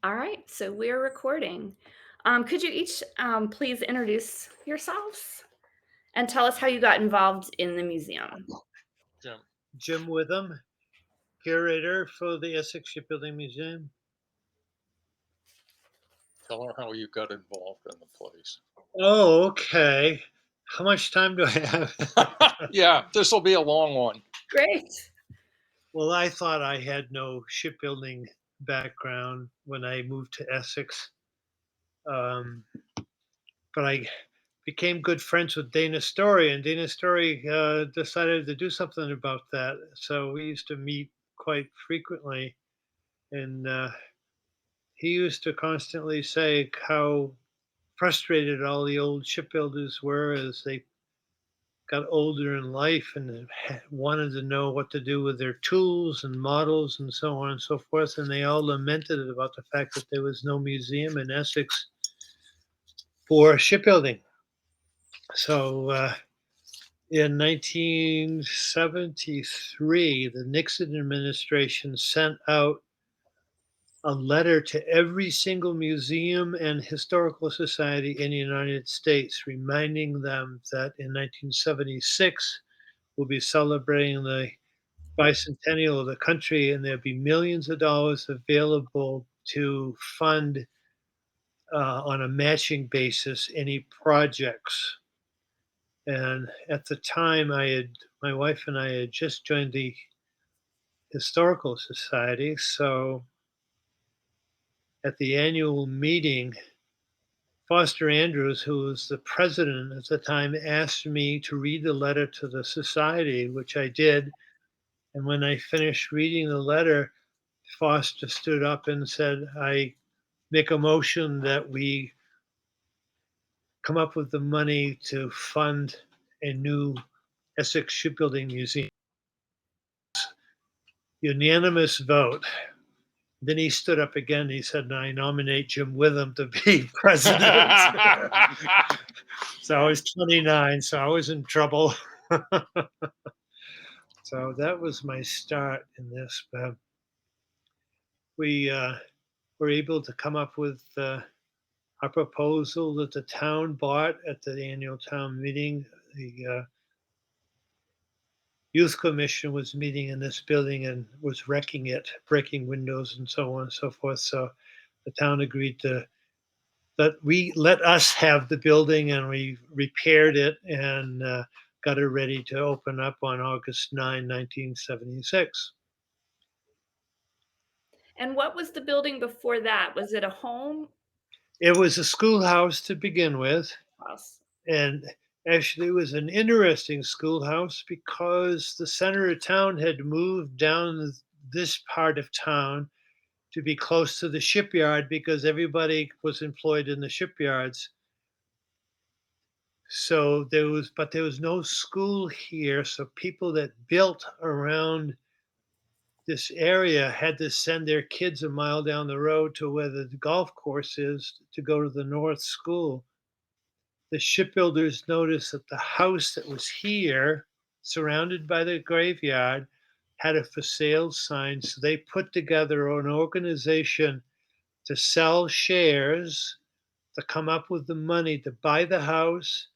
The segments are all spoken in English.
All right, so we're recording. Could you each please introduce yourselves and tell us how you got involved in the museum? Jim, Jim Witham, curator for the Essex Shipbuilding Museum. tell her how you got involved in the place. Oh, okay. How much time do I have? Yeah, this will be a long one. Great. Well, I thought I had no shipbuilding background when I moved to Essex, um, but I became good friends with Dana Story, and Dana Story decided to do something about that. So we used to meet quite frequently, and he used to constantly say how frustrated all the old shipbuilders were as they got older in life and wanted to know what to do with their tools and models and so on and so forth. And they all lamented about the fact that there was no museum in Essex for shipbuilding. So in 1973, the Nixon administration sent out a letter to every single museum and historical society in the United States, reminding them that in 1976 we'll be celebrating the bicentennial of the country, and there'll be millions of dollars available to fund on a matching basis any projects. And at the time, my wife and I had just joined the historical society, so at the annual meeting, Foster Andrews, who was the president at the time, asked me to read the letter to the society, which I did. And when I finished reading the letter, Foster stood up and said, I make a motion that we come up with the money to fund a new Essex Shipbuilding Museum. Unanimous vote. Then he stood up again. He said, I nominate Jim Witham to be president. So I was 29, so I was in trouble. So that was my start in this. But we were able to come up with a proposal that the town bought at the annual town meeting. The youth commission was meeting in this building and was wrecking it, breaking windows and so on and so forth. So the town agreed to let us have the building, and we repaired it and got it ready to open up on August 9, 1976. And what was the building before that? Was it a home It was a schoolhouse to begin with, house? and actually it was an interesting schoolhouse because the center of town had moved down this part of town to be close to the shipyard because everybody was employed in the shipyards. So there was no school here. So people that built around this area had to send their kids a mile down the road to where the golf course is to go to the North School. The shipbuilders noticed that the house that was here, surrounded by the graveyard, had a for sale sign. So they put together an organization to sell shares, to come up with the money to buy the house,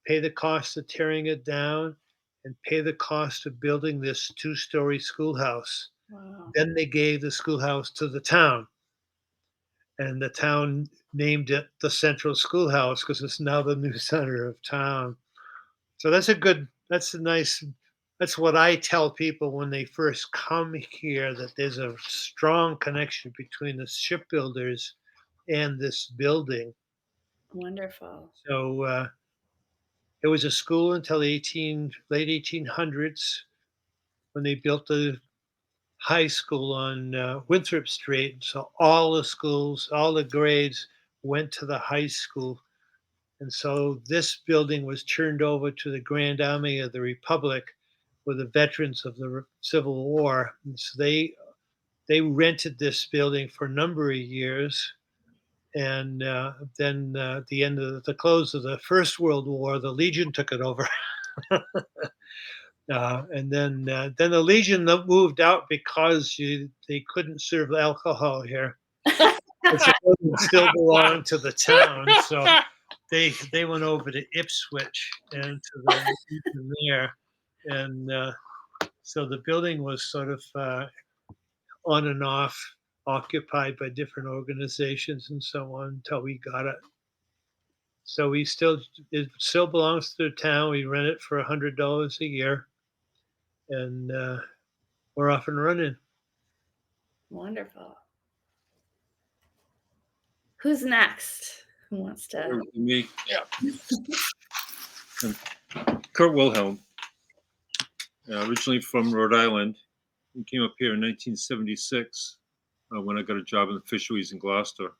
pay the cost of tearing it down, and pay the cost of building this two-story schoolhouse. Wow. Then they gave the schoolhouse to the town, and the town named it the Central Schoolhouse because it's now the new center of town. So that's what I tell people when they first come here, that there's a strong connection between the shipbuilders and this building. Wonderful. So it was a school until the late 1800s when they built the high school on Winthrop Street. So all the schools, all the grades went to the high school. And so this building was turned over to the Grand Army of the Republic with the veterans of the Civil War. And so they rented this building for a number of years. And then at the end of the close of the First World War, the Legion took it over. And then the Legion moved out because they couldn't serve alcohol here. It's a building still belonged to the town, so they went over to Ipswich and to the region there, and so the building was sort of on and off, occupied by different organizations and so on until we got it. So it still belongs to the town. We rent it for $100 a year, and we're off and running. Wonderful. Who's next? Who wants to? Me, Yeah. Kurt Wilhelm, originally from Rhode Island. He came up here in 1976 when I got a job in the fisheries in Gloucester.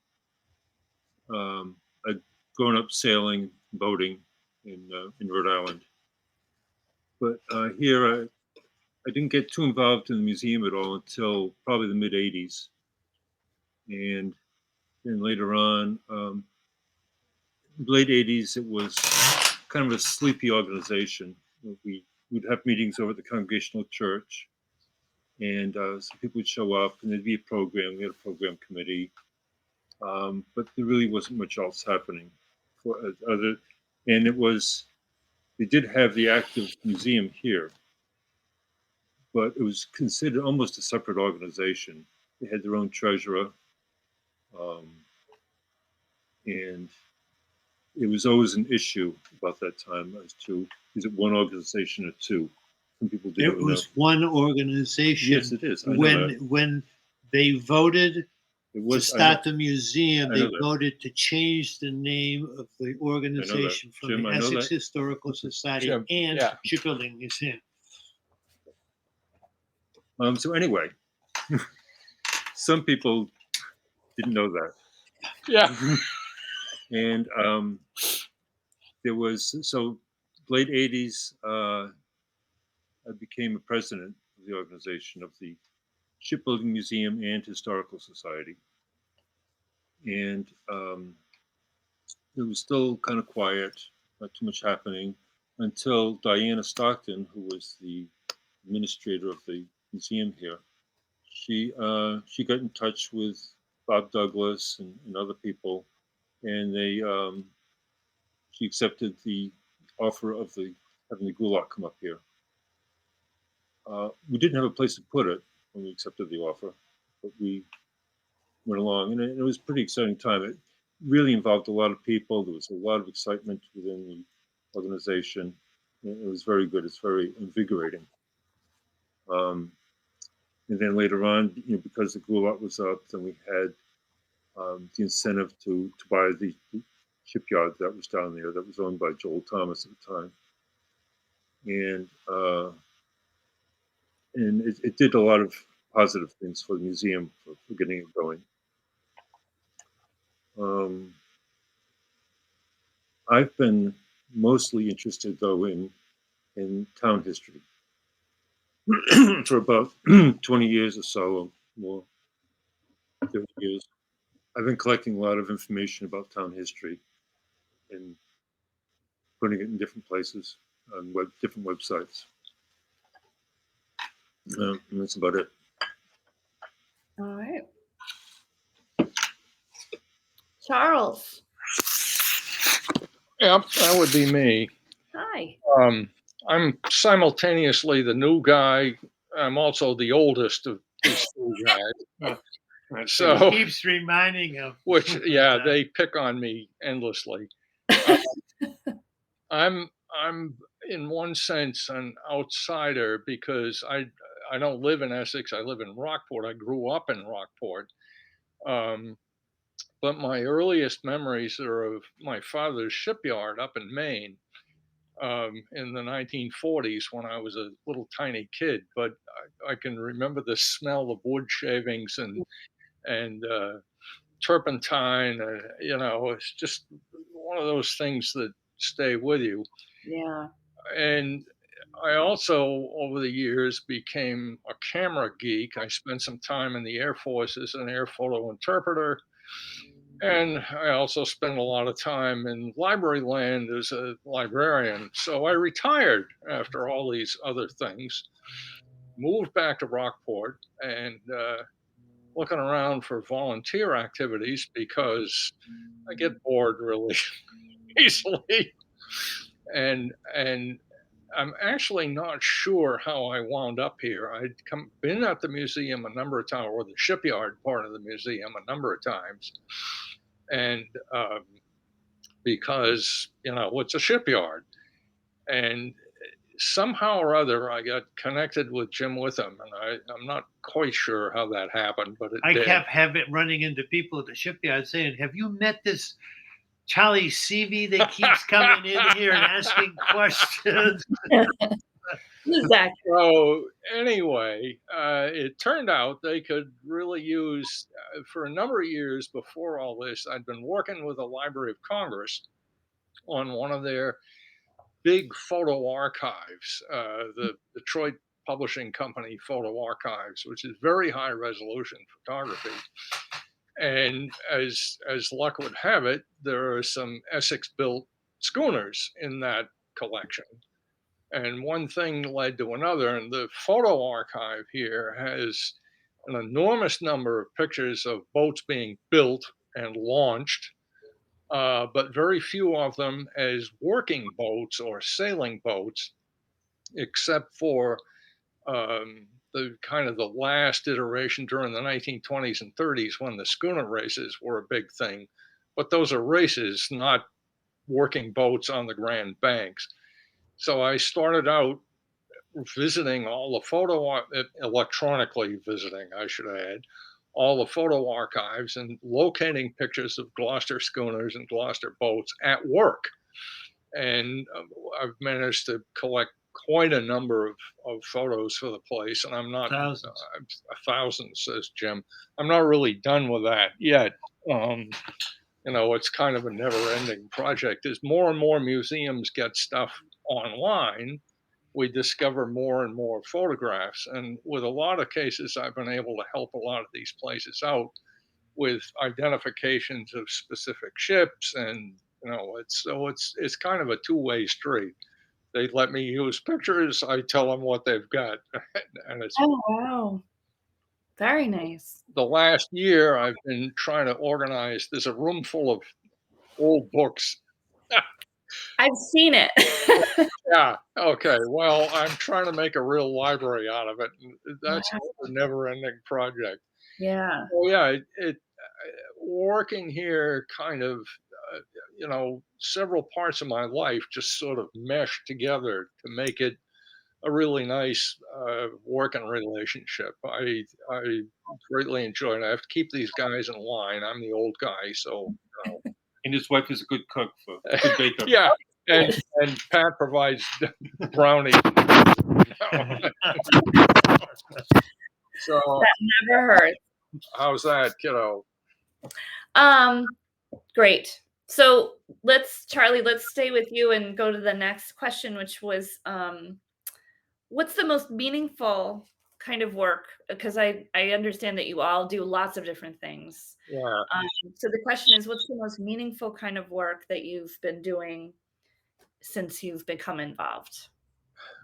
I'd grown up sailing, boating in Rhode Island. But here, I didn't get too involved in the museum at all until probably the mid-'80s. And then later on, late 80s, it was kind of a sleepy organization. We'd have meetings over at the Congregational Church, and some people would show up, and there'd be a program. We had a program committee, but there really wasn't much else happening. They did have the active museum here, but it was considered almost a separate organization. They had their own treasurer, and it was always an issue about that time as to, is it one organization or two? Some people didn't It know. was one organization. Yes, it is. I know that. When they voted It to was, start the museum, I they know that. voted to change the name of the organization from Jim, the I know Essex that. Historical Society Jim, and yeah. Shipbuilding Museum. So anyway, some people didn't know that. Yeah. And there was, so late 80s, I became a president of the organization of the Shipbuilding Museum and Historical Society. And it was still kind of quiet, not too much happening, until Diana Stockton, who was the administrator of the museum here, she got in touch with Bob Douglas and other people, and she accepted the offer of having the Gulag come up here. We didn't have a place to put it when we accepted the offer, but we went along, and it was a pretty exciting time. It really involved a lot of people. There was a lot of excitement within the organization. It was very good. It's very invigorating. And then later on, because the Gulag was up, then we had the incentive to buy the shipyard that was down there that was owned by Joel Thomas at the time. And it did a lot of positive things for the museum for getting it going. I've been mostly interested, though, in town history for about 20 years or so, or more, 30 years. I've been collecting a lot of information about town history and putting it in different places on different websites. And that's about it. All right. Charles. Yep, that would be me. Hi. I'm simultaneously the new guy. I'm also the oldest of these two guys. So He keeps reminding him. which, yeah, they pick on me endlessly. I'm in one sense an outsider because I don't live in Essex. I live in Rockport. I grew up in Rockport. But my earliest memories are of my father's shipyard up in Maine in the 1940s when I was a little tiny kid. But I can remember the smell of wood shavings and turpentine. It's just one of those things that stay with you. Yeah. And I also, over the years, became a camera geek. I spent some time in the Air Force as an air photo interpreter. And I also spent a lot of time in library land as a librarian. So I retired after all these other things, moved back to Rockport, and looking around for volunteer activities because I get bored really easily. And I'm actually not sure how I wound up here. Been at the museum a number of times, or the shipyard part of the museum a number of times, and because it's a shipyard, and somehow or other I got connected with Jim Witham, and I'm not quite sure how that happened, but it I did. kept having running into people at the shipyard saying, "Have you met this Charlie Seavey that keeps coming in here and asking questions?" Exactly. So anyway, it turned out they could really use, for a number of years before all this, I'd been working with the Library of Congress on one of their big photo archives, the Detroit Publishing Company photo archives, which is very high resolution photography. And as luck would have it, there are some Essex built schooners in that collection. And one thing led to another, and the photo archive here has an enormous number of pictures of boats being built and launched, but very few of them as working boats or sailing boats, except for the kind of the last iteration during the 1920s and 30s when the schooner races were a big thing. But those are races, not working boats on the Grand Banks. So I started out visiting all the electronically visiting, I should add, all the photo archives and locating pictures of Gloucester schooners and Gloucester boats at work. And I've managed to collect quite a number of photos for the place. And I'm not, Thousands. a thousand, says Jim. I'm not really done with that yet. It's kind of a never ending project. As more and more museums get stuff online, we discover more and more photographs. And with a lot of cases, I've been able to help a lot of these places out with identifications of specific ships. And, it's kind of a two-way street. They let me use pictures. I tell them what they've got. And it's Oh, wow. Very nice. the last year I've been trying to organize. There's a room full of old books. I've seen it. Yeah. Okay. Well, I'm trying to make a real library out of it. And that's Wow. a never-ending project. Yeah. Oh yeah, working here kind of, several parts of my life just sort of meshed together to make it a really nice working relationship. I greatly enjoy it. I have to keep these guys in line. I'm the old guy, so And his wife is a good cook, for good baker. yeah. And Pat provides brownies. So That never hurts. how's that, kiddo? Great. So Charlie, let's stay with you and go to the next question, which was, what's the most meaningful kind of work? Because I understand that you all do lots of different things. Yeah. So the question is, what's the most meaningful kind of work that you've been doing since you've become involved?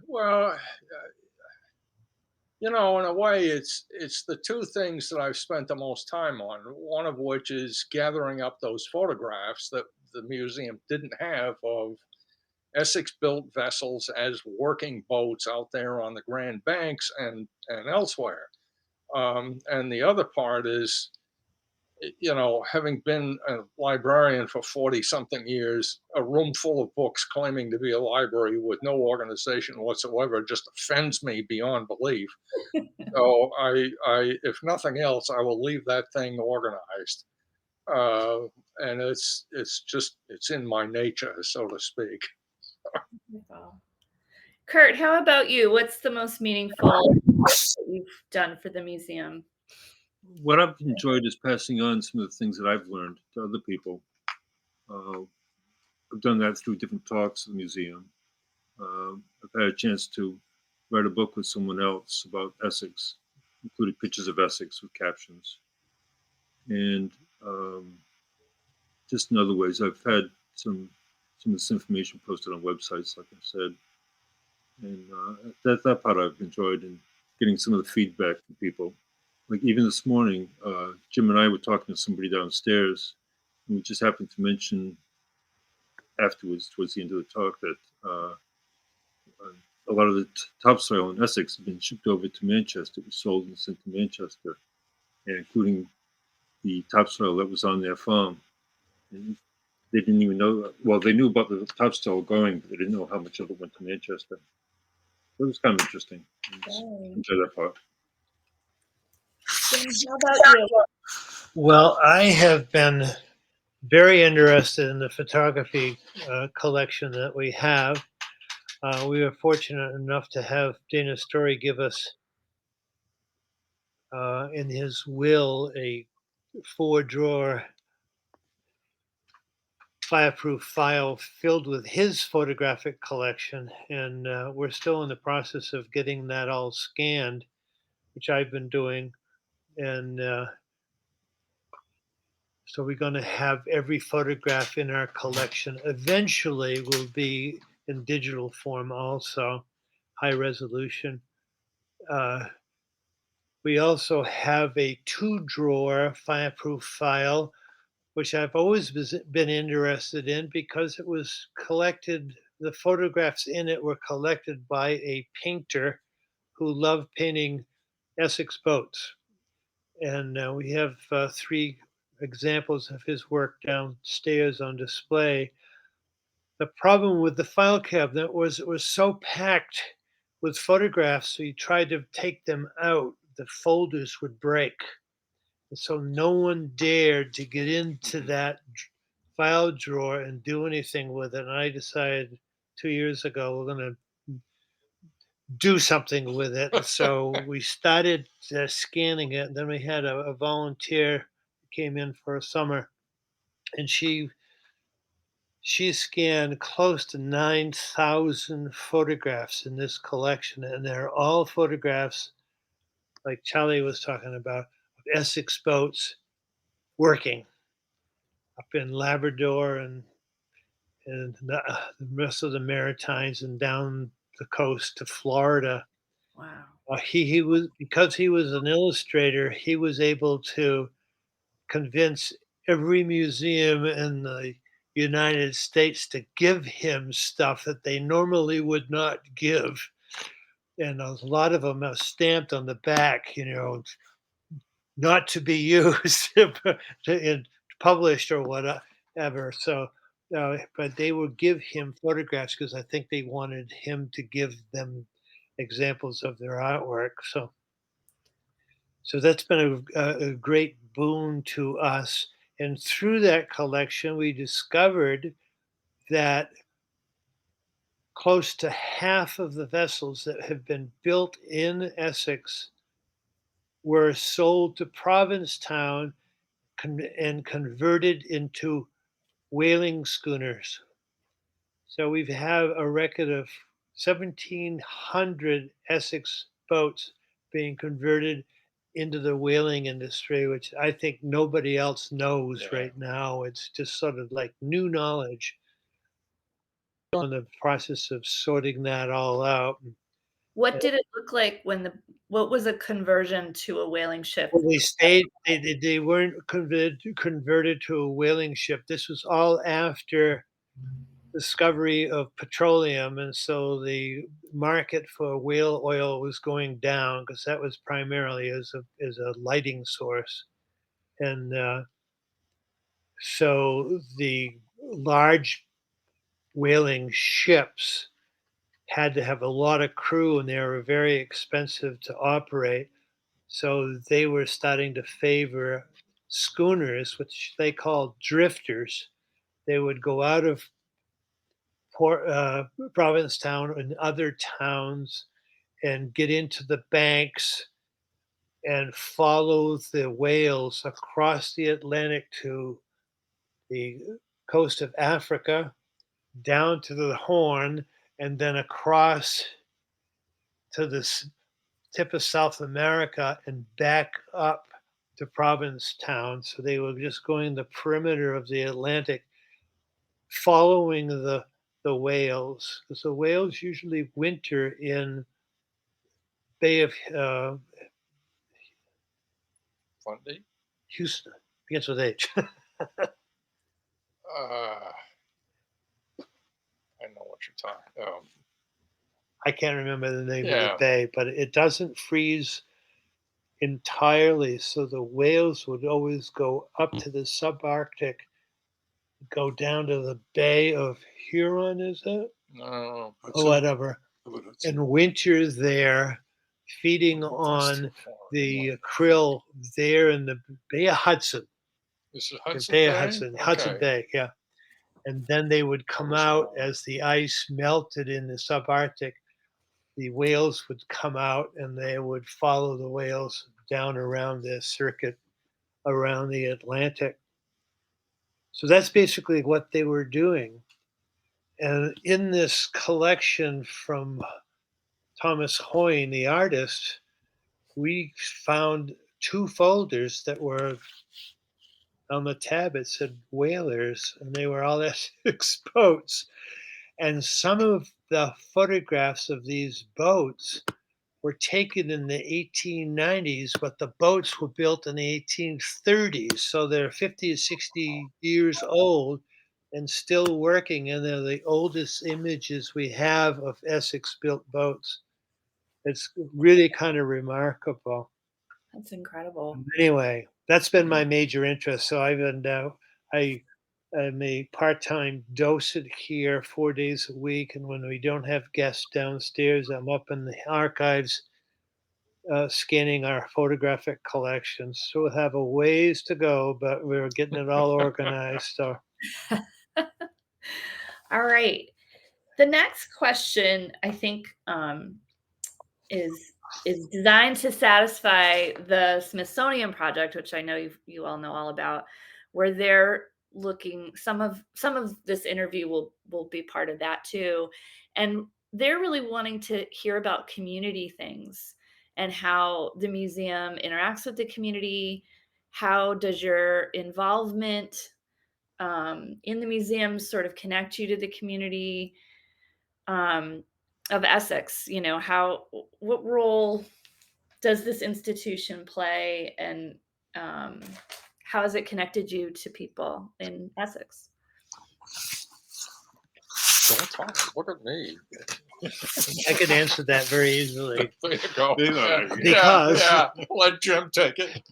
Well, in a way, it's the two things that I've spent the most time on. One of which is gathering up those photographs that the museum didn't have of Essex-built vessels as working boats out there on the Grand Banks and elsewhere. And the other part is, having been a librarian for 40 something years, a room full of books claiming to be a library with no organization whatsoever just offends me beyond belief. So if nothing else, I will leave that thing organized. And it's in my nature, so to speak. Wonderful. Kurt, how about you? What's the most meaningful work that you've done for the museum? What I've enjoyed is passing on some of the things that I've learned to other people. I've done that through different talks at the museum. I've had a chance to write a book with someone else about Essex, including pictures of Essex with captions. And just in other ways, I've had some of this information posted on websites, like I said. And that part I've enjoyed, and getting some of the feedback from people like even this morning, Jim and I were talking to somebody downstairs, and we just happened to mention afterwards, towards the end of the talk, that a lot of the topsoil in Essex had been shipped over to Manchester. It was sold and sent to Manchester, and including the topsoil that was on their farm. And they didn't even know. Well, they knew about the topsoil going, but they didn't know how much of it went to Manchester. So it was kind of interesting. Dang. Enjoy that part. Jim, how about you? Well, I have been very interested in the photography collection that we have. We were fortunate enough to have Dana Story give us, in his will, a 4-drawer fireproof file filled with his photographic collection. And we're still in the process of getting that all scanned, which I've been doing. And so we're going to have every photograph in our collection. Eventually, will be in digital form also, high resolution. Uh, we also have a 2-drawer fireproof file, which I've always been interested in because it was collected. The photographs in it were collected by a painter who loved painting Essex boats. And we have 3 examples of his work downstairs on display. The problem with the file cabinet was it was so packed with photographs, so you tried to take them out, the folders would break. And so no one dared to get into that file drawer and do anything with it. And I decided 2 years ago we're going to do something with it. So we started scanning it. And then we had a volunteer who came in for a summer, and she scanned close to 9,000 photographs in this collection, and they're all photographs, like Charlie was talking about, of Essex boats working up in Labrador and the rest of the Maritimes and down the coast to Florida. Wow. He was, because he was an illustrator, he was able to convince every museum in the United States to give him stuff that they normally would not give. And a lot of them are stamped on the back, not to be used and published or whatever. So, but they would give him photographs because I think they wanted him to give them examples of their artwork. So that's been a great boon to us. And through that collection, we discovered that close to half of the vessels that have been built in Essex were sold to Provincetown and converted into whaling schooners. So we have a record of 1,700 Essex boats being converted into the whaling industry, which I think nobody else knows Yeah. right now. It's just sort of like new knowledge. On the process of sorting that all out. What did it look like what was a conversion to a whaling ship? Well, they stayed. They weren't converted to a whaling ship. This was all after discovery of petroleum, and so the market for whale oil was going down because that was primarily as a lighting source, and so the large whaling ships had to have a lot of crew, and they were very expensive to operate. So they were starting to favor schooners, which they called drifters. They would go out of Provincetown and other towns and get into the banks and follow the whales across the Atlantic to the coast of Africa, down to the Horn, and then across to the tip of South America and back up to Provincetown. So they were just going the perimeter of the Atlantic, following the whales, because the whales usually winter in Bay of Fundy? Houston. Begins with H. Uh, I know what you're talking. I can't remember the name of the Yeah. bay, but it doesn't freeze entirely. So the whales would always go up to the subarctic, go down to the Bay of Huron, is it? No, Or whatever, and winter there, feeding that's too on far. the krill there in the Bay of Hudson. This is The Hudson Bay of Bay? Hudson Okay. Bay, yeah. And then they would come was out wrong. as the ice melted in the subarctic. The whales would come out and they would follow the whales down around this circuit around the Atlantic. So that's basically what they were doing. And in this collection from Thomas Hoyne, the artist, we found two folders that were on the tab. It said whalers, and they were all Essex boats. And some of the photographs of these boats were taken in the 1890s, but the boats were built in the 1830s. So they're 50 to 60 years old and still working. And they're the oldest images we have of Essex built boats. It's really kind of remarkable. That's incredible. Anyway, that's been my major interest. So I am a part-time docent here 4 days a week, and when we don't have guests downstairs, I'm up in the archives scanning our photographic collections. So we'll have a ways to go, but we're getting it all organized. So All right. The next question, I think, is designed to satisfy the Smithsonian project, which I know you all know all about, where they're looking. Some of this interview will be part of that too, and they're really wanting to hear about community things and how the museum interacts with the community. How does your involvement in the museum sort of connect you to the community? um, of Essex, how what role does this institution play, and um, how has it connected you to people in Essex? Don't talk. Look at me. I could answer that very easily There you go. because Let Jim take it.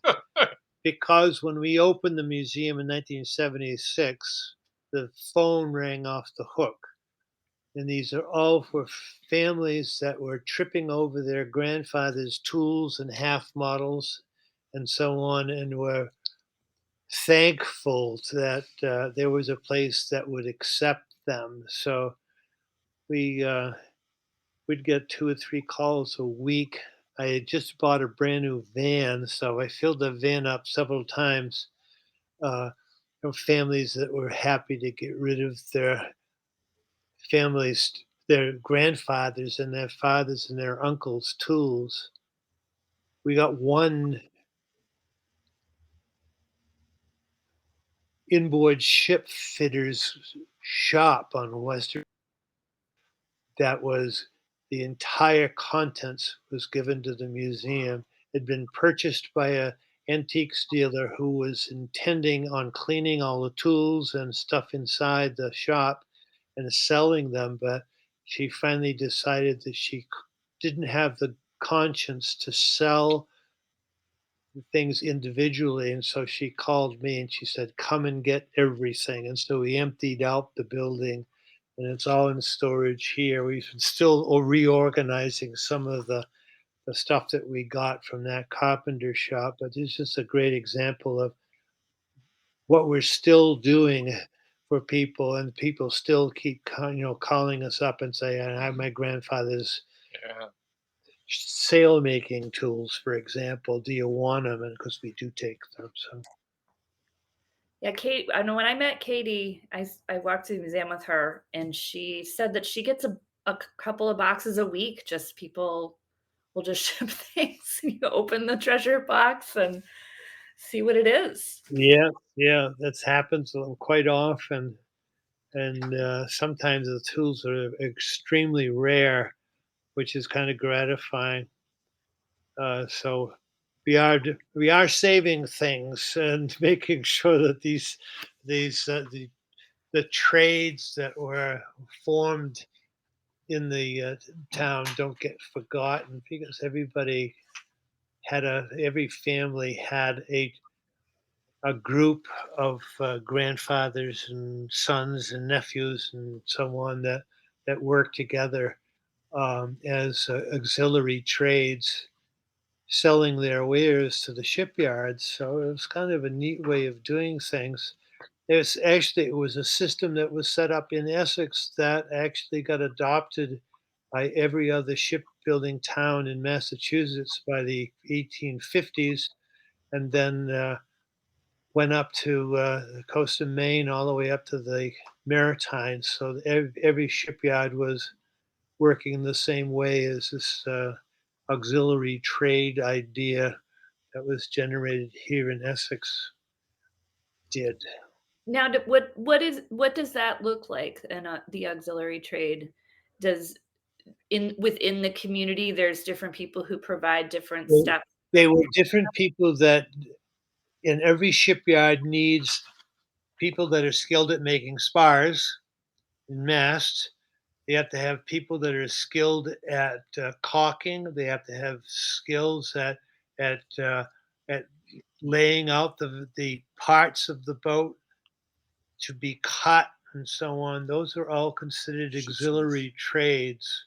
because when we opened the museum in 1976, the phone rang off the hook. And these are all for families that were tripping over their grandfather's tools and half models and so on, and were thankful that there was a place that would accept them. So we we'd get 2 or 3 calls a week. I had just bought a brand new van, so I filled the van up several times. Uh, Families that were happy to get rid of their families, their grandfathers and their fathers and their uncles' tools. We got one inboard ship fitters shop on Western that was the entire contents was given to the museum. Had been purchased by a antiques dealer who was intending on cleaning all the tools and stuff inside the shop and selling them, but she finally decided that she didn't have the conscience to sell things individually. And so she called me and she said, "Come and get everything." And so we emptied out the building and it's all in storage here. We've been still reorganizing some of the stuff that we got from that carpenter shop, but it's just a great example of what we're still doing for people, and people still keep calling us up and saying, "I have my grandfather's Yeah. sail making tools, for example. Do you want them?" And because we do take them, so Yeah, Kate. I know when I met Katie, I walked to the museum with her, and she said that she gets a couple of boxes a week. Just people will just ship things, and you open the treasure box and see what it is. yeah, yeah, that's happens quite often, and sometimes the tools are extremely rare, which is kind of gratifying. So we are saving things and making sure that these the trades that were formed in the town don't get forgotten, because every family had a group of grandfathers and sons and nephews and so on that worked together as auxiliary trades, selling their wares to the shipyards. So it was kind of a neat way of doing things. It was a system that was set up in Essex that actually got adopted by every other shipbuilding town in Massachusetts by the 1850s, and then went up to the coast of Maine, all the way up to the Maritimes. So every shipyard was working the same way as this auxiliary trade idea that was generated here in Essex did. Now, what does that look like, and, the auxiliary trade? Does in within the community, there's different people who provide different They steps they of were the different people that in every shipyard needs people that are skilled at making spars and masts. They have to have people that are skilled at caulking. They have to have skills at at laying out the parts of the boat to be cut and so on. Those are all considered Shoesmiths. auxiliary trades.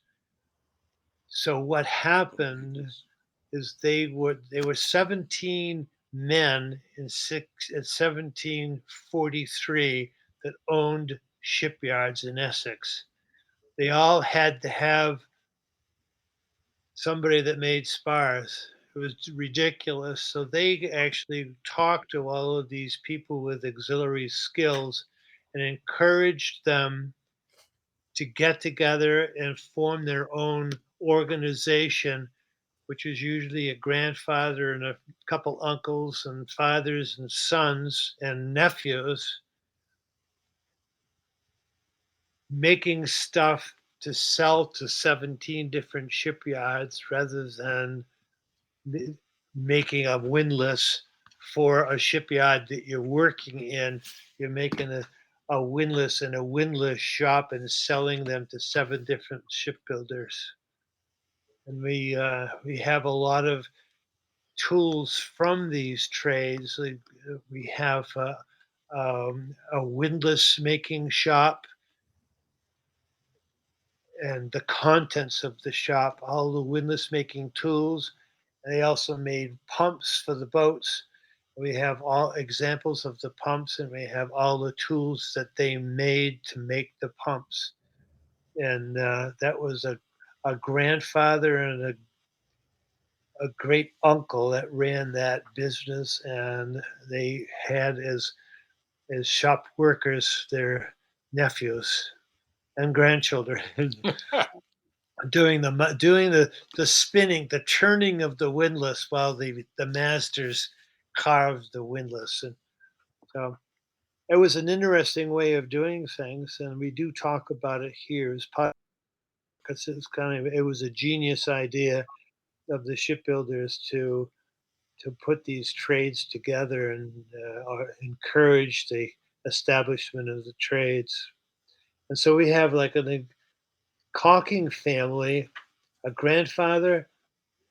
So what happened is they were 17 men in 1743 that owned shipyards in Essex. They all had to have somebody that made spars. It was ridiculous. So they actually talked to all of these people with auxiliary skills and encouraged them to get together and form their own organization, which is usually a grandfather and a couple uncles and fathers and sons and nephews, making stuff to sell to 17 different shipyards rather than m- making a windlass for a shipyard that you're working in. You're making a windlass in a windlass shop and selling them to 7 different shipbuilders. And we have a lot of tools from these trades. We have a windlass making shop, and the contents of the shop, all the windlass making tools. They also made pumps for the boats. We have all examples of the pumps, and we have all the tools that they made to make the pumps. And that was a grandfather and a great uncle that ran that business, and they had as shop workers their nephews and grandchildren doing the spinning, the turning of the windlass while the masters carved the windlass. And so it was an interesting way of doing things, and we do talk about it here as part, because it was a genius idea of the shipbuilders to put these trades together and or encourage the establishment of the trades. And so we have like a caulking family, a grandfather,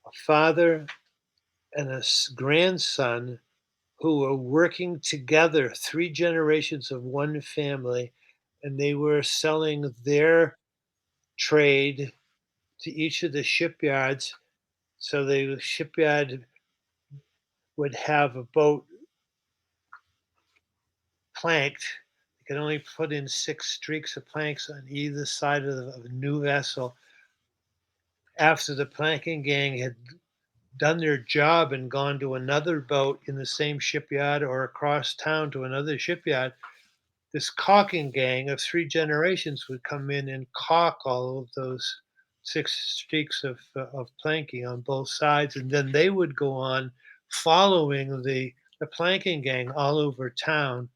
a father, and a grandson who were working together, 3 generations of one family, and they were selling their trade to each of the shipyards. So the shipyard would have a boat planked. You could only put in 6 streaks of planks on either side of a new vessel. After the planking gang had done their job and gone to another boat in the same shipyard or across town to another shipyard, this caulking gang of 3 generations would come in and caulk all of those 6 streaks of planking on both sides, and then they would go on following the planking gang all over town.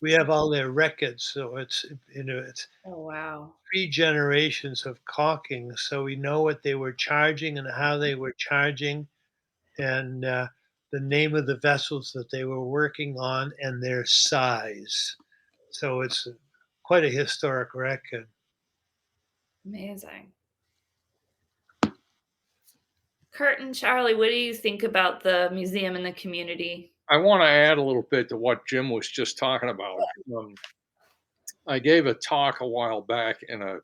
we have all their records, so it's it's Oh, wow. 3 generations of caulking, so we know what they were charging and how they were charging, and the name of the vessels that they were working on and their size. So it's quite a historic record. Amazing. Kurt and Charlie, what do you think about the museum and the community? I want to add a little bit to what Jim was just talking about. Um, I gave a talk a while back in a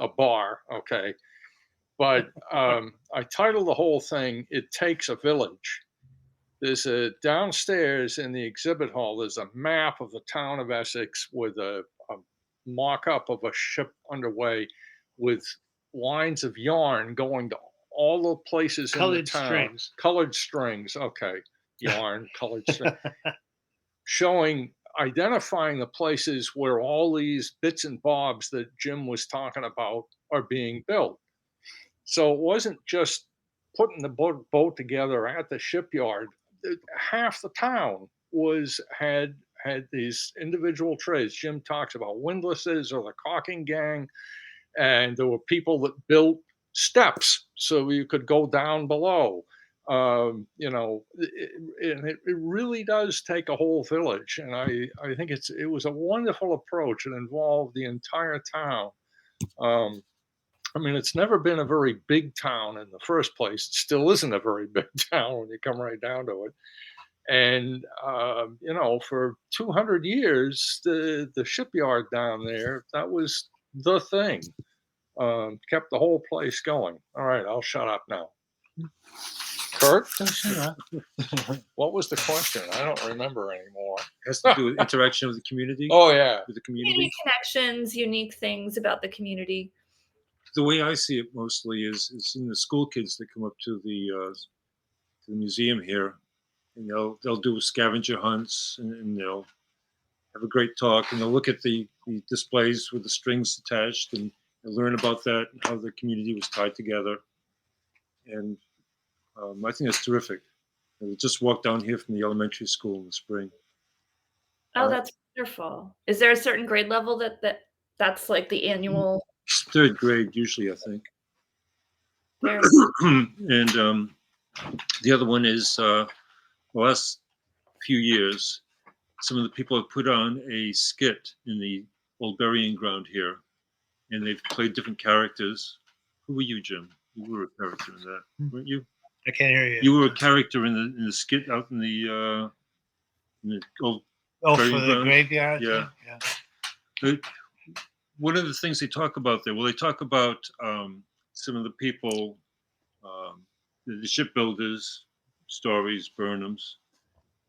a bar, okay, but I titled the whole thing "It Takes a Village." There's a downstairs in the exhibit hall. There's a map of the town of Essex with a mock-up of a ship underway, with lines of yarn going to all the places in the Colored town. strings. Colored strings, okay, yarn, colored string, showing identifying the places where all these bits and bobs that Jim was talking about are being built. So it wasn't just putting the boat together at the shipyard. Half the town was had these individual trades. Jim talks about windlasses or the caulking gang, and there were people that built steps so you could go down below. You know, it really does take a whole village, and I think it was a wonderful approach. It involved the entire town. Um, I mean, it's never been a very big town in the first place. It still isn't a very big town when you come right down to it. And you know, for 200 years, the shipyard down there, that was the thing. Kept the whole place going. All right, I'll shut up now. Kurt, what was the question? I don't remember anymore. Has to do with interaction with the community. Oh yeah, With the Community community. connections, unique things about the community. The way I see it mostly is in the school kids that come up to the museum here, and they'll do scavenger hunts, and they'll have a great talk, and they'll look at the displays with the strings attached, and they'll learn about that and how the community was tied together. And I think that's terrific. And we just walked down here from the elementary school in the spring. Oh, that's wonderful. Is there a certain grade level that's like the annual? Third grade usually, I think. Very And the other one is the last few years, some of the people have put on a skit in the old burying ground here, and they've played different characters. Who were you, Jim? You were a character in that, weren't you? I can't hear you. You were a character in the skit out in the old. Oh, for burying the ground? graveyard? Yeah. Thing? Yeah. But one of the things they talk about there, well, they talk about some of the people, the shipbuilders, stories, Burnham's,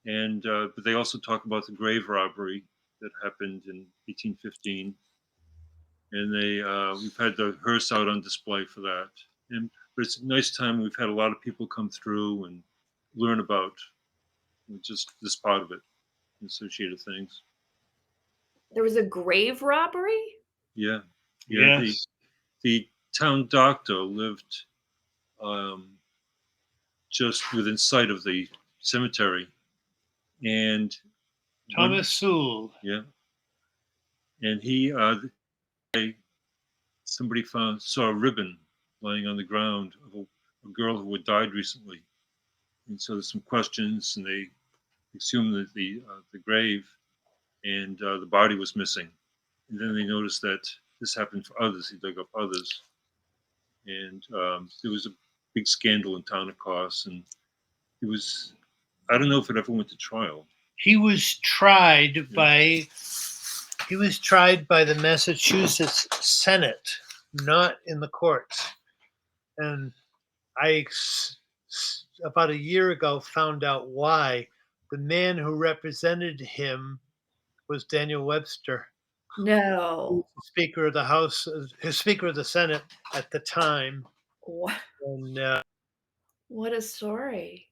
and but they also talk about the grave robbery that happened in 1815, and we've had the hearse out on display for that, and but it's a nice time. We've had a lot of people come through and learn about just this part of it, associated things. There was a grave robbery? Yeah. Yes. The town doctor lived just within sight of the cemetery, and Thomas Sewell. yeah, and he somebody saw a ribbon lying on the ground of a girl who had died recently, and so there's some questions, and they assumed that the grave and the body was missing, and then they noticed that this happened for others. He dug up others, and there was a big scandal in town, of course, and it was. I don't know if it ever went to trial. He was tried by the Massachusetts Senate, not in the courts. And I about a year ago found out why. The man who represented him was Daniel Webster, No. Speaker of the House, Speaker of the Senate at the time. What, And what a story.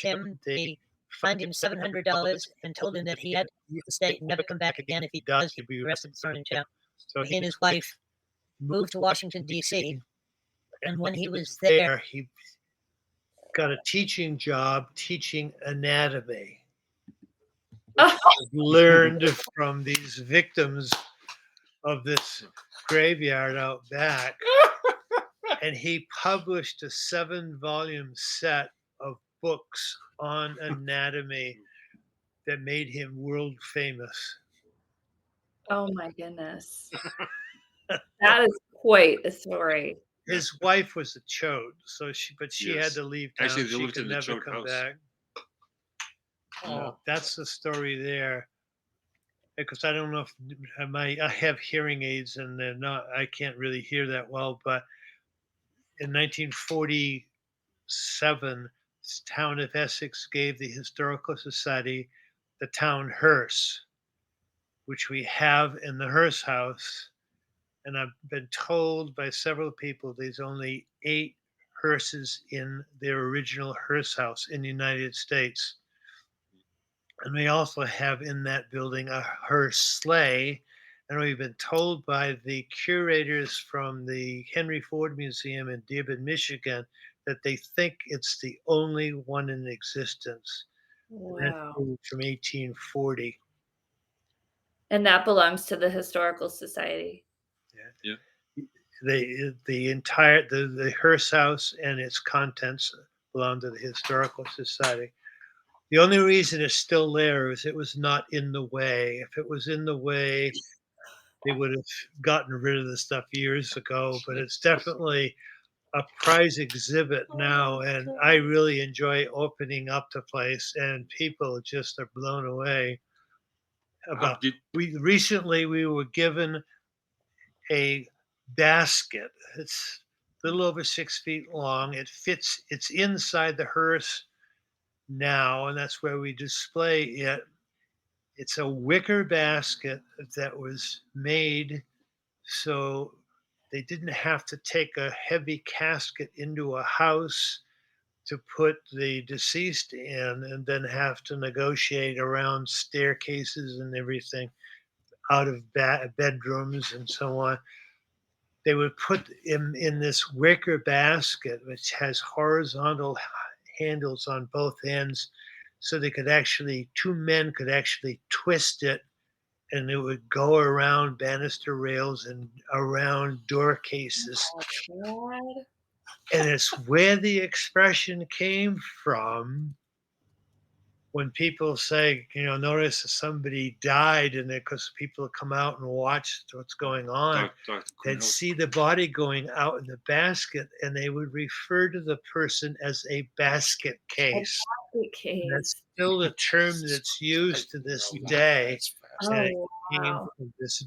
him, they fined him $700 and told him that he had to leave the state and never come back again. If he does, he'll be arrested and thrown in jail. So he and his wife moved to Washington, D.C. And when he was there, he got a teaching job teaching anatomy, Oh, learned from these victims of this graveyard out back. And he published a 7-volume set of books on anatomy that made him world famous. oh my goodness. That is quite a story. His wife was a chode, but she had Yes. to leave Actually, town. they She lived could in the never chode come house. back. Oh, That's the story there. Because I don't know if I have hearing aids and they're not. I can't really hear that well. But in 1947, the town of Essex gave the Historical Society the town hearse, which we have in the hearse house. And I've been told by several people there's only 8 hearses in their original hearse house in the United States. And we also have in that building a hearse sleigh. And we've been told by the curators from the Henry Ford Museum in Dearborn, Michigan, that they think it's the only one in existence. And that's wow. from 1840. And that belongs to the Historical Society. Yeah. The hearse house and its contents belong to the Historical Society. The only reason it's still there is it was not in the way. If it was in the way, they would have gotten rid of the stuff years ago. But it's definitely a prize exhibit now, and I really enjoy opening up the place, and people just are blown away about. Did, We were given a basket. It's a little over 6 feet long. It fits. It's inside the hearse now, and that's where we display it. It's a wicker basket that was made so they didn't have to take a heavy casket into a house to put the deceased in and then have to negotiate around staircases and everything out of bedrooms and so on. They would put him in this wicker basket, which has horizontal handles on both ends. So they could actually, 2 men could actually twist it and it would go around banister rails and around door cases. Oh, God. And it's where the expression came from when people say, notice that somebody died and because people come out and watch what's going on. They'd see the body going out in the basket and they would refer to the person as a basket case. Good And that's case. still the term that's used to this day. And it Oh, came wow. from this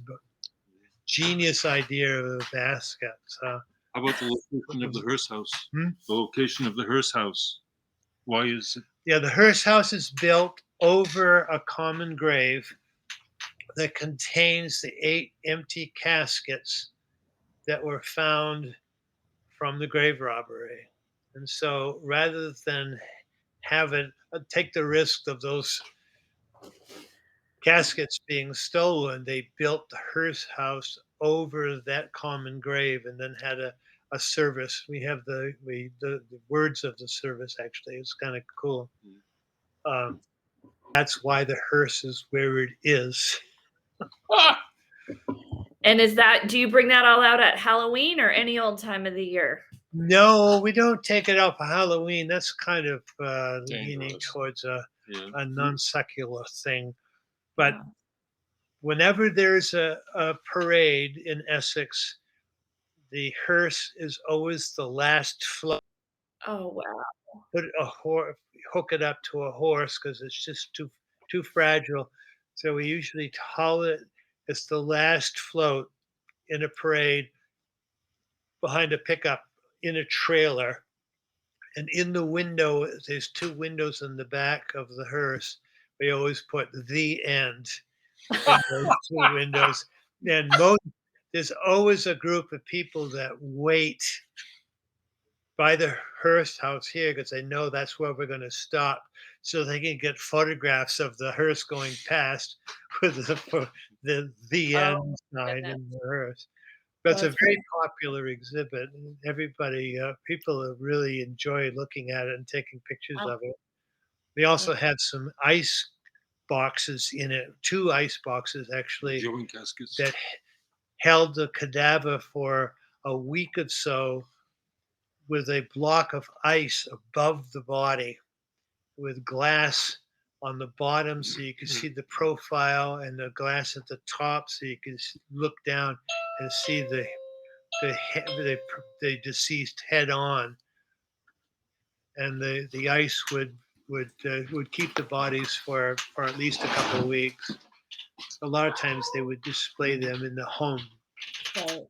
genius idea of a basket. So, how about the location of the hearse house? Hmm? The location of the hearse house. Why is it? yeah, the hearse house is built over a common grave that contains the 8 empty caskets that were found from the grave robbery. And so rather than have it take the risk of those caskets being stolen, they built the hearse house over that common grave and then had a service. We have the words of the service actually. It's kind of cool. That's why the hearse is where it is. And do you bring that all out at Halloween or any old time of the year? No, we don't take it out for Halloween. That's kind of leaning Dangerous. towards a Yeah. non-secular thing. But Wow. whenever there's a parade in Essex, the hearse is always the last float. Oh, wow. Put hook it up to a horse because it's just too fragile. So we usually haul it as the last float in a parade behind a pickup in a trailer. And in the window, there's 2 windows in the back of the hearse. We always put the end in those 2 windows. And there's always a group of people that wait by the hearse house here because they know that's where we're going to stop so they can get photographs of the hearse going past with the end Oh, sign goodness. in the hearse. That's a That's very popular exhibit. And everybody, people have really enjoyed looking at it and taking pictures wow. of it. They also had some ice boxes in it, 2 ice boxes actually, Viewing caskets. that held the cadaver for a week or so with a block of ice above the body with glass on the bottom so you could see the profile and the glass at the top so you could look down and see the deceased head on, and the ice would keep the bodies for at least a couple of weeks. A lot of times they would display them in the home Right.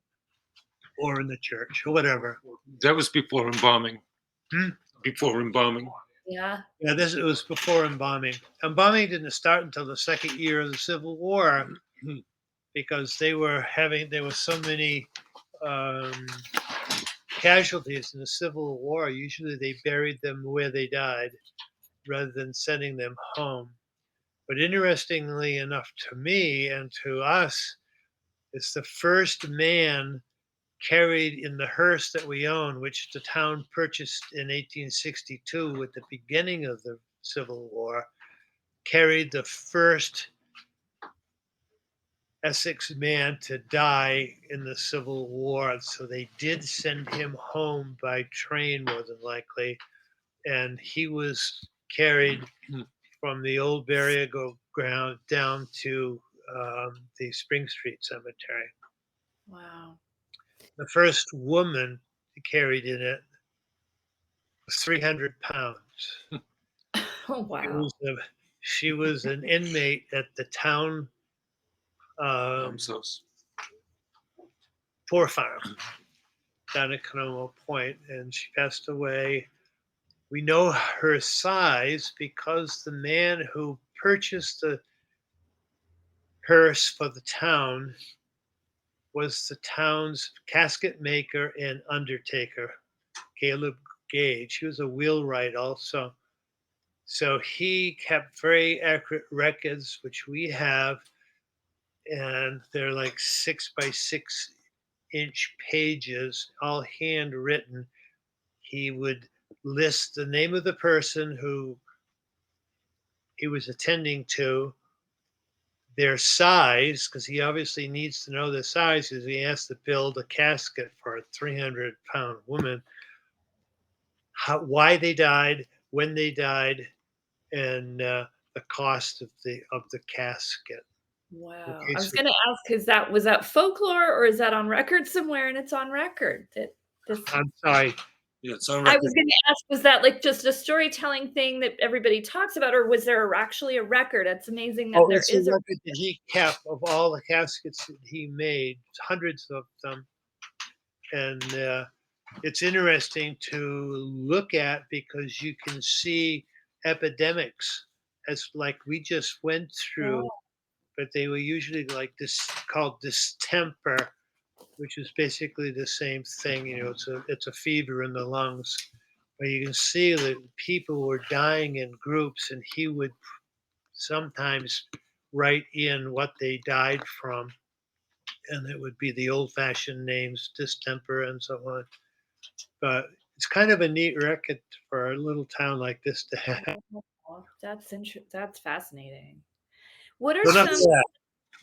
or in the church or whatever. That was before embalming. Hmm? Before embalming. Yeah. Yeah, this it was before embalming. Embalming didn't start until the second year of the Civil War because there were so many um, casualties in the Civil War. Usually they buried them where they died rather than sending them home. But interestingly enough to me and to us, it's the first man carried in the hearse that we own, which the town purchased in 1862 at the beginning of the Civil War, carried the first Essex man to die in the Civil War. So they did send him home by train, more than likely. And he was carried from the old burial ground down to the Spring Street Cemetery. Wow. The first woman carried in it was 300 pounds. Oh, She wow. was, a, she was an inmate at the town Sauce. poor farm down at Canoma Point, and she passed away. We know her size because the man who purchased the hearse for the town was the town's casket maker and undertaker, Caleb Gage. He was a wheelwright also. So he kept very accurate records, which we have, and they're like 6 by 6 inch pages, all handwritten. He would list the name of the person who he was attending to, their size, because he obviously needs to know the size because he has to build a casket for a 300-pound woman, why they died, when they died, and the cost of the casket. Wow. Okay, I was so gonna ask, was that folklore or is that on record somewhere? And it's on record that this I'm sorry. Yeah, it's on I record. was gonna ask, was that like just a storytelling thing that everybody talks about, or was there actually a record? It's amazing that Oh, there it's a is a record that he kept of all the caskets that he made, hundreds of them, and it's interesting to look at because you can see epidemics as like we just went through, wow. but they were usually like this called distemper, which is basically the same thing. It's a fever in the lungs. But you can see that people were dying in groups, and he would sometimes write in what they died from, and it would be the old-fashioned names, distemper, and so on. But it's kind of a neat record for a little town like this to have. That's fascinating. What are So enough of some that.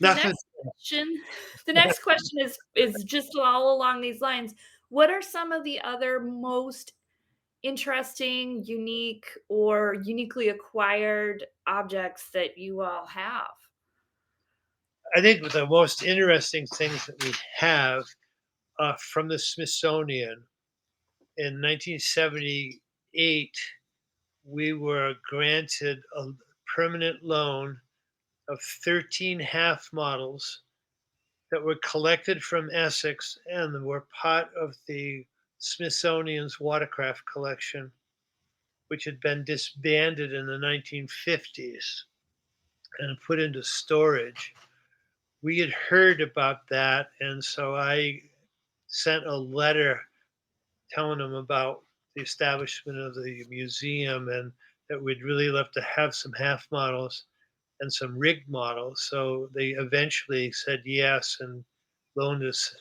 the Nothing. next question the next question is just all along these lines. What are some of the other most interesting, unique, or uniquely acquired objects that you all have? I think the most interesting things that we have from the Smithsonian in 1978, we were granted a permanent loan of 13 half models that were collected from Essex and were part of the Smithsonian's watercraft collection, which had been disbanded in the 1950s and put into storage. We had heard about that, and so I sent a letter telling them about the establishment of the museum and that we'd really love to have some half models and some rigged models. So they eventually said yes and loaned us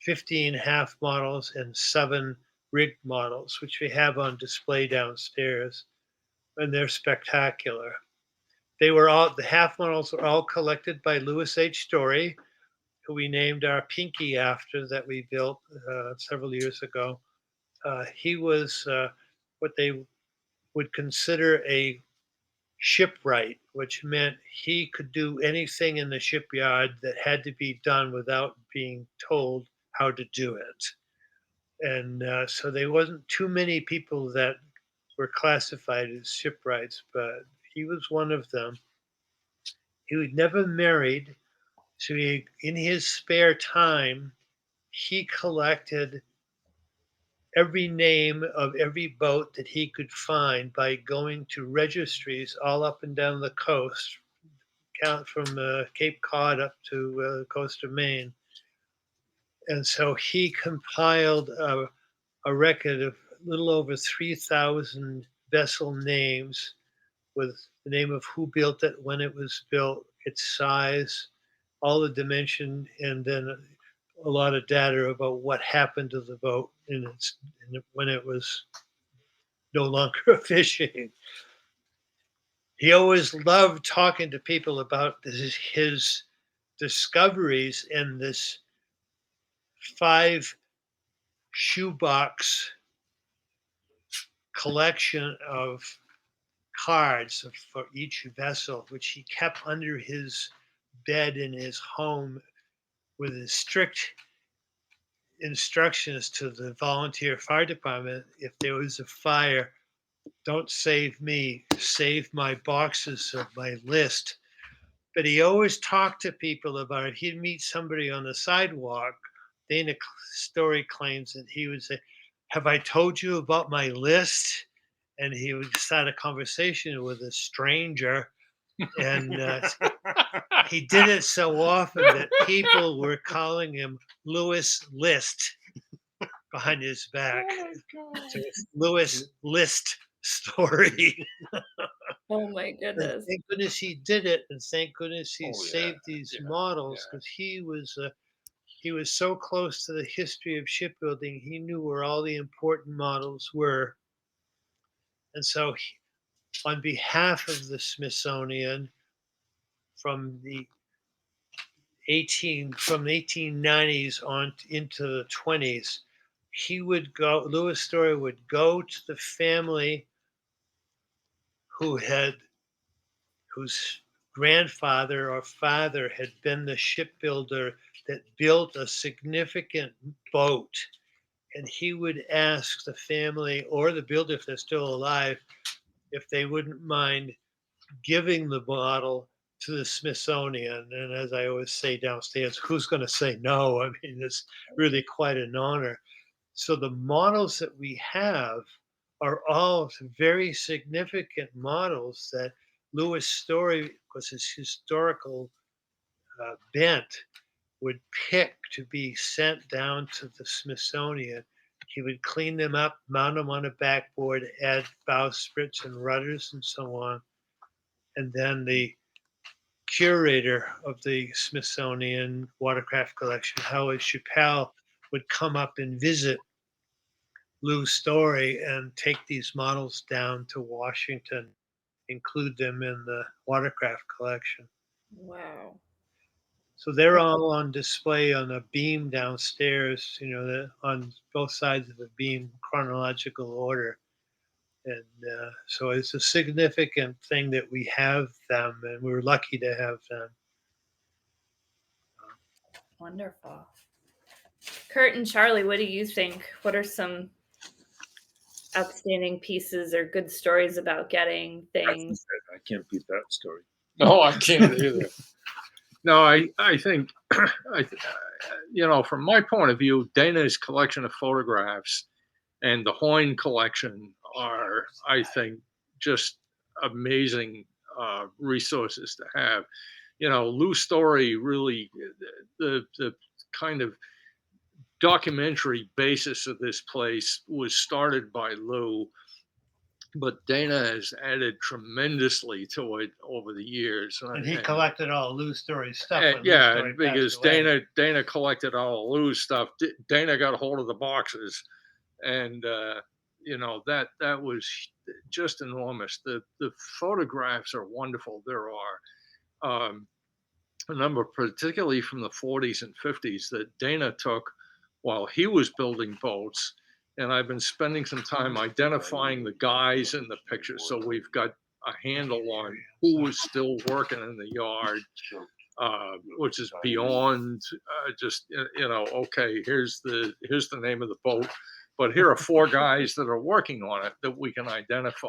15 half models and 7 rig models, which we have on display downstairs, and they're spectacular. The half models were all collected by Louis H. Story, who we named our Pinky after, that we built several years ago. He was what they would consider a shipwright, which meant he could do anything in the shipyard that had to be done without being told how to do it. And so there wasn't too many people that were classified as shipwrights, but he was one of them. He was never married, so in his spare time, he collected every name of every boat that he could find by going to registries all up and down the coast, count from Cape Cod up to the coast of Maine. And so he compiled a record of a little over 3,000 vessel names with the name of who built it, when it was built, its size, all the dimension, and then a lot of data about what happened to the boat when it was no longer fishing. He always loved talking to people about his discoveries in this 5 shoebox collection of cards for each vessel, which he kept under his bed in his home with his strict instructions to the volunteer fire department. If there was a fire, don't save me, save my boxes of my list. But he always talked to people about it. He'd meet somebody on the sidewalk. Dana Story claims that he would say, "Have I told you about my list?" And he would start a conversation with a stranger. And he did it so often that people were calling him Lewis List behind his back. So it's Lewis List Story. Oh my And goodness. thank goodness he did it, and thank goodness he Oh, yeah, saved these yeah, models, yeah. because he was so close to the history of shipbuilding. He knew where all the important models were, and so on behalf of the Smithsonian, from the 1890s on into the 20s, he would go. Lewis Story would go to the family who had whose grandfather or father had been the shipbuilder that built a significant boat. And he would ask the family or the builder, if they're still alive, if they wouldn't mind giving the model to the Smithsonian. And as I always say downstairs, who's going to say no? I mean, it's really quite an honor. So the models that we have are all very significant models that Lewis Story, because his historical bent, would pick to be sent down to the Smithsonian. He would clean them up, mount them on a backboard, add bowsprits and rudders and so on. And then the curator of the Smithsonian Watercraft Collection, Howard Chappell, would come up and visit Lou Story and take these models down to Washington, include them in the watercraft collection. Wow. So they're all on display on a beam downstairs, on both sides of a beam, chronological order. And so it's a significant thing that we have them, and we're lucky to have them. Wonderful. Kurt and Charlie, what do you think? What are some outstanding pieces or good stories about getting things? I can't beat that story. No, I can't either. No, I think, from my point of view, Dana's collection of photographs and the Hoyne collection are, I think, just amazing resources to have. Lou Story really, the kind of documentary basis of this place was started by Lou but Dana has added tremendously to it over the years. And he collected all Lou Story's stuff when Lou Yeah, Story passed because away. Dana collected all of Lou's stuff. Dana got a hold of the boxes, and that was just enormous. The photographs are wonderful. There are a number, particularly from the 40s and 50s, that Dana took while he was building boats. And I've been spending some time identifying the guys in the pictures. So we've got a handle on who was still working in the yard, which is beyond just, okay, here's the name of the boat. But here are 4 guys that are working on it that we can identify.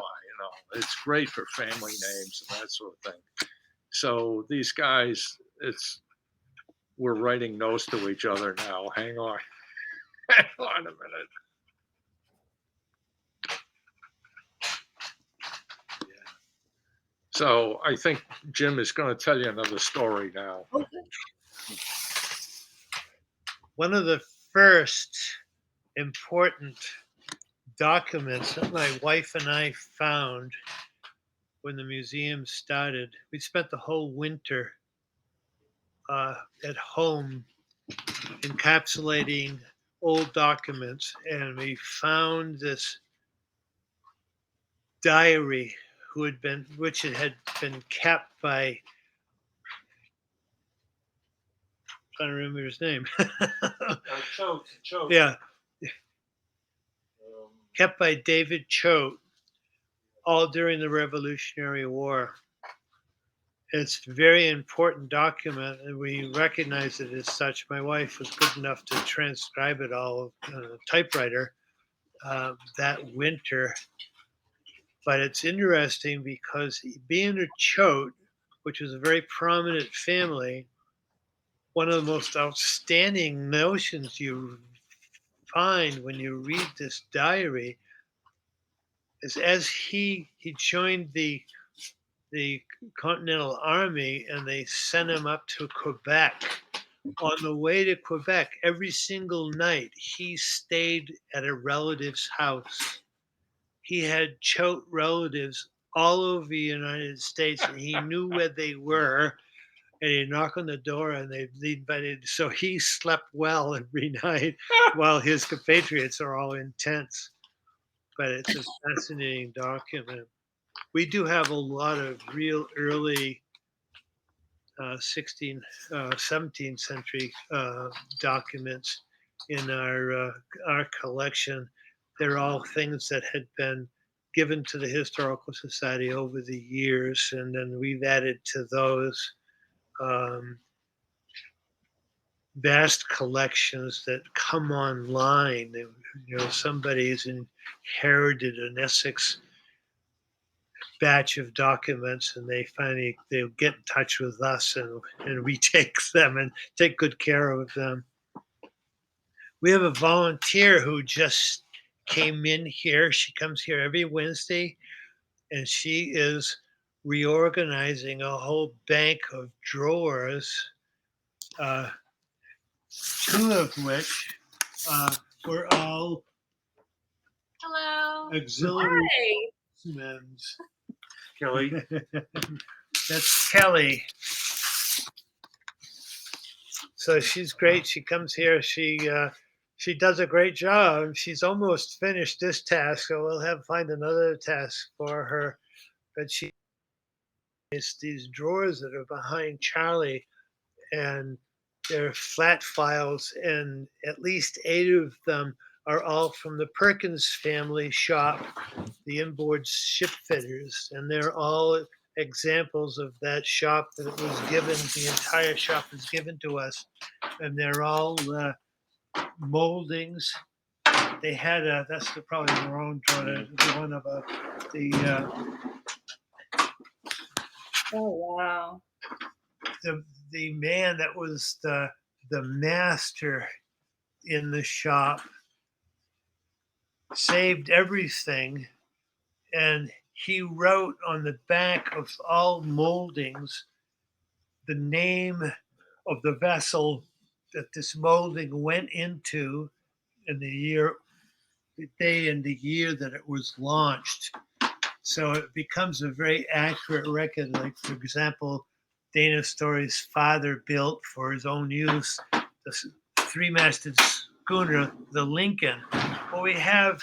It's great for family names and that sort of thing. So these guys, we're writing notes to each other now. Hang on. Hang on a minute. Yeah. So I think Jim is going to tell you another story now. Okay. One of the first important documents that my wife and I found when the museum started, we spent the whole winter at home encapsulating old documents, and we found this diary which it had been kept by, I'm trying to remember his name. Choate. Yeah, kept by David Choate, all during the Revolutionary War. It's a very important document, and we recognize it as such. My wife was good enough to transcribe it all on a typewriter that winter. But it's interesting because being a Choate, which was a very prominent family, one of the most outstanding notions you find when you read this diary is as he joined the Continental Army and they sent him up to Quebec. On the way to Quebec, every single night he stayed at a relative's house. He had Choate relatives all over the United States, and he knew where they were. And he'd knock on the door, and they'd invited. So he slept well every night, while his compatriots are all in tents. But it's a fascinating document. We do have a lot of real early 17th century documents in our collection. They're all things that had been given to the Historical Society over the years, and then we've added to those vast collections that come online. Somebody's inherited an Essex batch of documents, and they'll get in touch with us, and we take them and take good care of them. We have a volunteer who just came in here. She comes here every Wednesday, and she is reorganizing a whole bank of drawers, 2 of which were all Hello. auxiliary Hi. men's. Kelly. That's Kelly. So she's great. She comes here. She does a great job. She's almost finished this task, so we'll find another task for her. But it's these drawers that are behind Charlie, and they're flat files, and at least 8 of them are all from the Perkins family shop, the inboard ship fitters, and they're all examples of that shop that was given. The entire shop was given to us, and they're all moldings. They had that's probably the wrong drawer. The one of Oh wow. the man that was the master in the shop saved everything, and he wrote on the back of all moldings the name of the vessel that this molding went into, and the day and the year that it was launched. So it becomes a very accurate record. Like, for example, Dana Story's father built for his own use the three-masted schooner, the Lincoln. Well, we have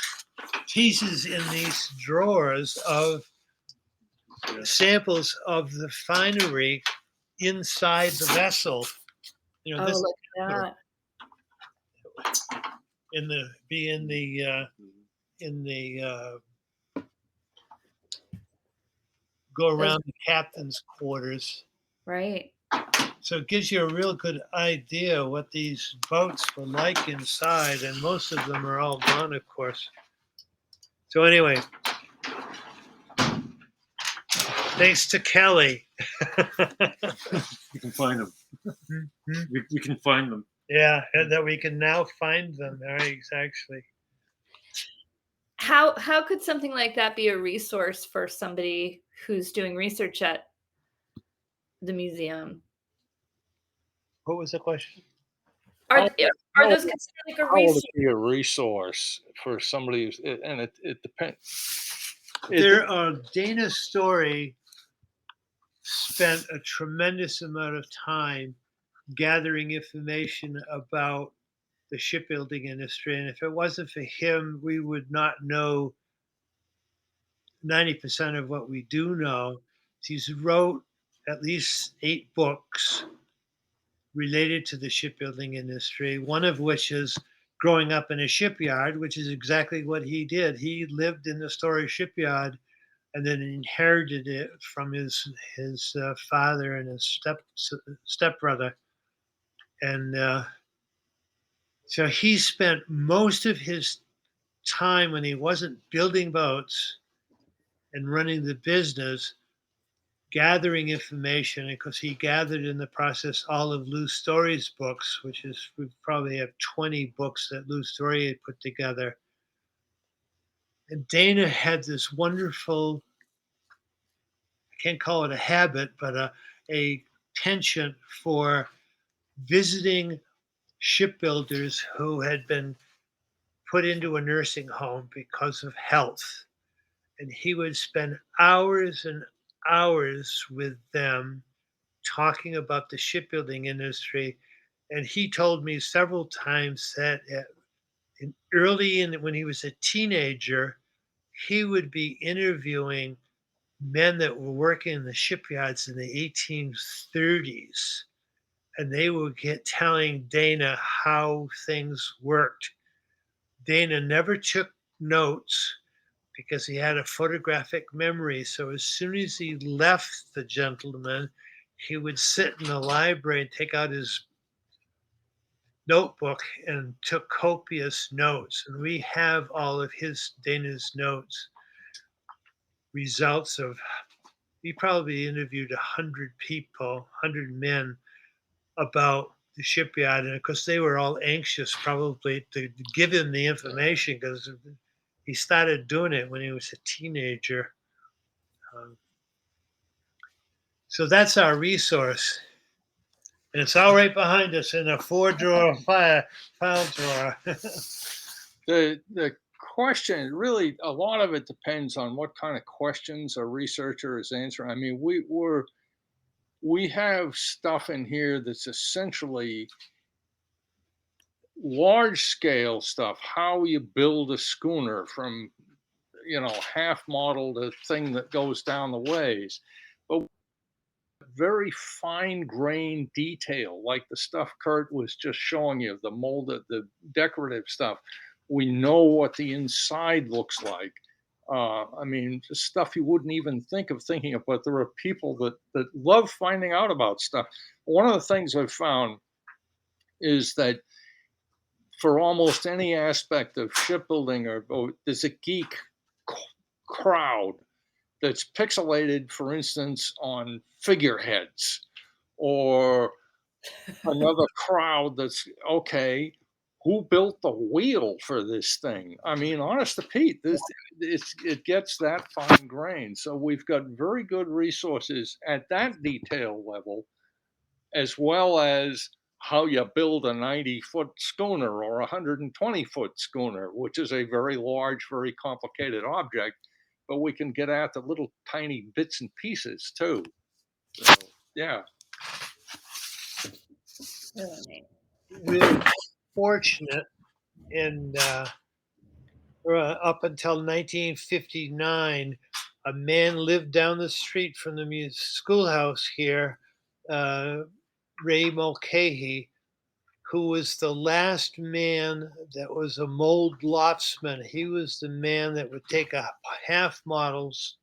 pieces in these drawers of samples of the finery inside the vessel. You know, Oh, this look at that. in the be in the go Those around the captain's quarters. right. So it gives you a real good idea what these boats were like inside, and most of them are all gone, of course. So anyway, thanks to Kelly. You can find them. Mhm. We can find them. Yeah, and that we can now find them. Right, exactly. How could something like that be a resource for somebody who's doing research at the museum? What was the question? Are How th are how those considered like a how would resource? it be a resource for somebody who's and it depends. Dana Story spent a tremendous amount of time gathering information about the shipbuilding industry. And if it wasn't for him, we would not know 90% of what we do know. He's wrote at least 8 books related to the shipbuilding industry, one of which is Growing Up in a Shipyard, which is exactly what he did. He lived in the Story shipyard and then inherited it from his father and his stepbrother. And so he spent most of his time when he wasn't building boats and running the business gathering information, because he gathered in the process all of Lou Story's books, which is we probably have 20 books that Lou Story had put together. And Dana had this wonderful, I can't call it a habit, but a penchant for visiting shipbuilders who had been put into a nursing home because of health. And he would spend hours and hours with them talking about the shipbuilding industry. And he told me several times that when he was a teenager, he would be interviewing men that were working in the shipyards in the 1830s, and they would get telling Dana how things worked. Dana never took notes because he had a photographic memory. So as soon as he left the gentleman, he would sit in the library and take out his notebook and took copious notes. And we have all of Dana's notes, results of, he probably interviewed 100 people, 100 men about the shipyard. And of course, they were all anxious probably to give him the information because he started doing it when he was a teenager. Um, so that's our resource. And it's all right behind us in a 4 drawer file drawer. The question really, a lot of it depends on what kind of questions a researcher is answering. I mean, we have stuff in here that's essentially large scale stuff, how you build a schooner from, half model to thing that goes down the ways. But very fine grained detail, like the stuff Kurt was just showing you, the molded, the decorative stuff. We know what the inside looks like. I mean, just stuff you wouldn't even think of thinking of, but there are people that love finding out about stuff. One of the things I've found is that for almost any aspect of shipbuilding or boat, there's a geek crowd that's pixelated, for instance, on figureheads, or another crowd that's okay. Who built the wheel for this thing? I mean, honest to Pete, it gets that fine grained. So we've got very good resources at that detail level, as well as how you build a 90-foot schooner or a 120-foot schooner, which is a very large, very complicated object. but we can get at the little tiny bits and pieces too. So, yeah. Really neat. Really fortunate, and up until 1959, a man lived down the street from the schoolhouse here, uh, Ray Mulcahy, who was the last man that was a mold lotsman. He was the man that would take a half model's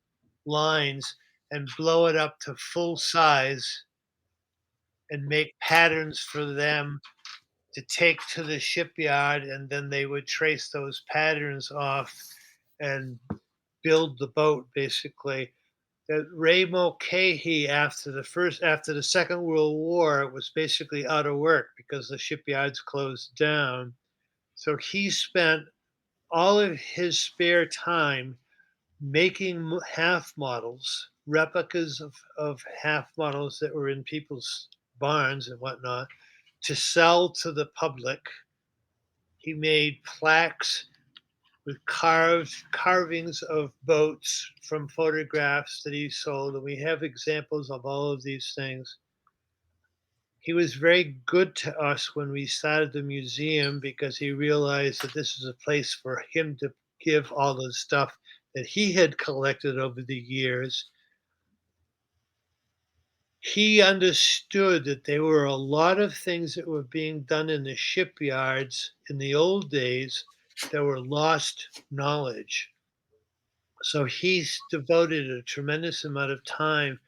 lines and blow it up to full size and make patterns for them to take to the shipyard, and then they would trace those patterns off and build the boat basically. That Ray Mulcahy, after the Second World War, was basically out of work because the shipyards closed down. So he spent all of his spare time making half models, replicas of half models that were in people's barns and whatnot, to sell to the public. He made plaques with carvings of boats from photographs that he sold, and we have examples of all of these things. He was very good to us when we started the museum because he realized that this is a place for him to give all the stuff that he had collected over the years. He understood that there were a lot of things that were being done in the shipyards in the old days that were lost knowledge. So he's devoted a tremendous amount of time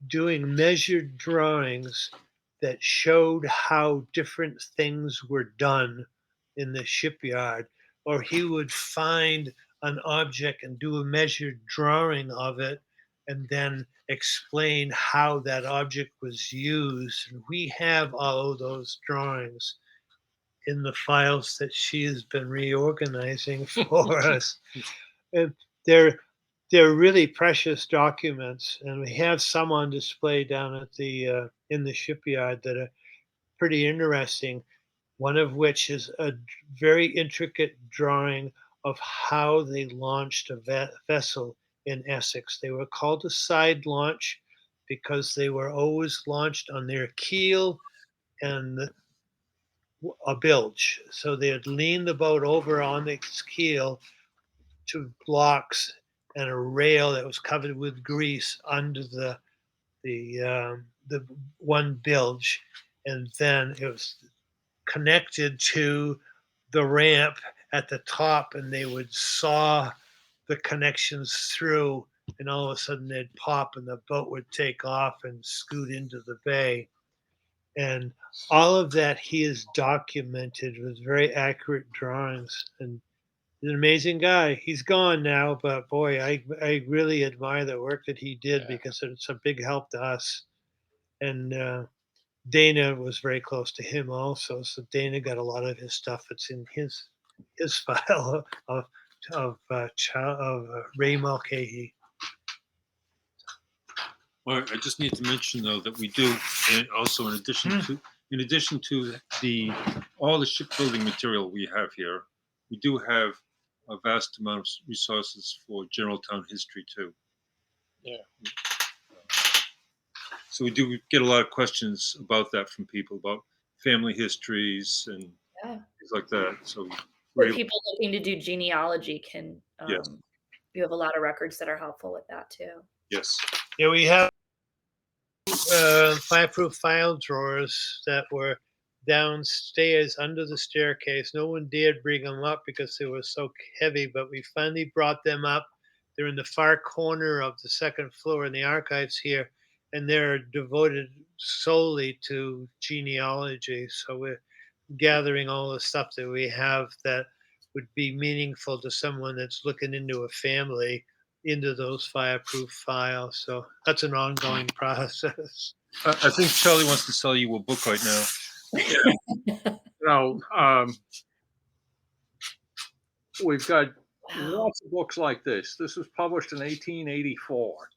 doing measured drawings that showed how different things were done in the shipyard. Or he would find an object and do a measured drawing of it and then explain how that object was used. And we have all of those drawings in the files that she has been reorganizing for us. And they're they're really precious documents, and we have some on display down at the in the shipyard that are pretty interesting. One of which is a very intricate drawing of how they launched a vessel in Essex. They were called a side launch because they were always launched on their keel and a bilge. So they'd lean the boat over on its keel to blocks and a rail that was covered with grease under the one bilge, and then it was connected to the ramp at the top, and they would saw the connections through, and all of a sudden they'd pop, and the boat would take off and scoot into the bay. And all of that he has documented with very accurate drawings, and he's an amazing guy. He's gone now, but boy, I really admire the work that he did Yeah. because it's a big help to us. And Dana was very close to him also, so Dana got a lot of his stuff. It's in his file of Ray Mulcahy. Well, I just need to mention though that we do, and also in addition to the all the shipbuilding material we have here, we do have a vast amount of resources for Generaltown history too. Yeah. So we do get a lot of questions about that from people about family histories and Yeah. things like that. So For we're able, people looking to do genealogy can, yes, you have a lot of records that are helpful with that too. yes, Yeah, we have fireproof file drawers that were downstairs under the staircase. No one dared bring them up because they were so heavy, but we finally brought them up. They're in the far corner of the second floor in the archives here, and they're devoted solely to genealogy. So we're gathering all the stuff that we have that would be meaningful to someone that's looking into a family into those fireproof files. So that's an ongoing process. I think Charlie wants to sell you a book right now. No, we've got Wow. lots of books like this. This was published in 1884.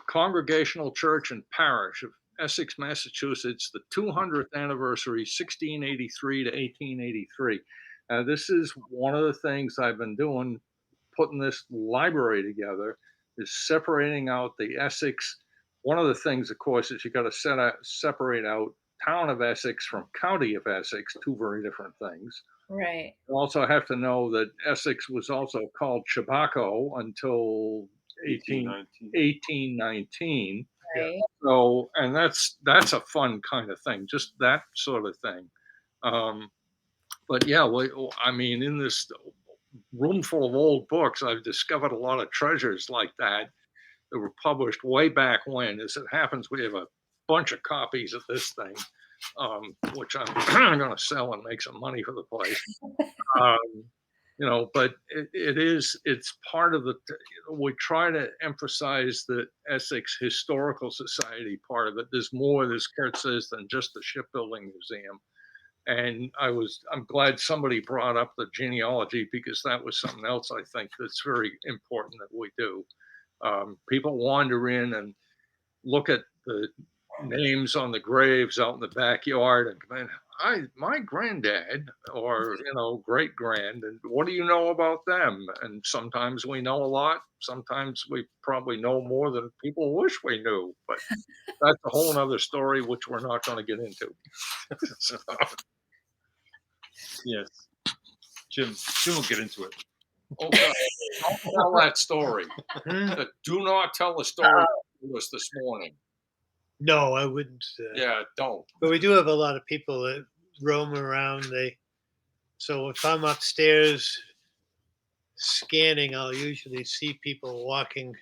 Congregational Church and Parish of Essex, Massachusetts, the 200th anniversary, 1683 to 1883. This is one of the things I've been doing putting this library together is separating out the Essex. One of the things, of course, is you got to separate out town of Essex from county of Essex, two very different things. Right. You also have to know that Essex was also called Chabaco until 1819. Yeah. Right. So, and that's a fun kind of thing, just that sort of thing. But yeah, I mean, in this room full of old books, I've discovered a lot of treasures like that that were published way back when. As it happens, we have a bunch of copies of this thing, which I'm going to sell and make some money for the place. But it's part of we try to emphasize the Essex Historical Society part of it. There's more, as Kurt says, than just the Shipbuilding Museum. And I'm glad somebody brought up the genealogy, because that was something else I think that's very important that we do. People wander in and look at the names on the graves out in the backyard and come in, my granddad, or great grand, and what do you know about them? And sometimes we know a lot, sometimes we probably know more than people wish we knew, but that's a whole nother story which we're not going to get into. So, Yes. Jim will get into it. okay, don't tell that story. Do not tell the story to us this morning. No, I wouldn't. Yeah, don't. But we do have a lot of people that roam around. So if I'm upstairs scanning, I'll usually see people walking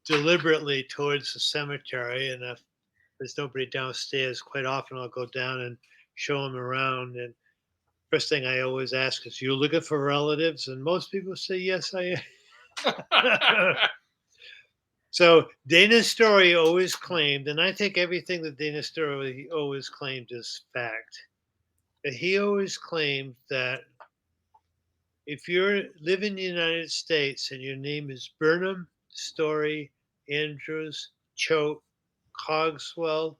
deliberately towards the cemetery. And if there's nobody downstairs, quite often I'll go down and show them around. And first thing I always ask is, "You looking for relatives?" And most people say, "Yes, I am." So Dana Story always claimed, and I think everything that Dana Story always claimed is fact. But he always claimed that if you live in the United States and your name is Burnham, Story, Andrews, Choate, Cogswell,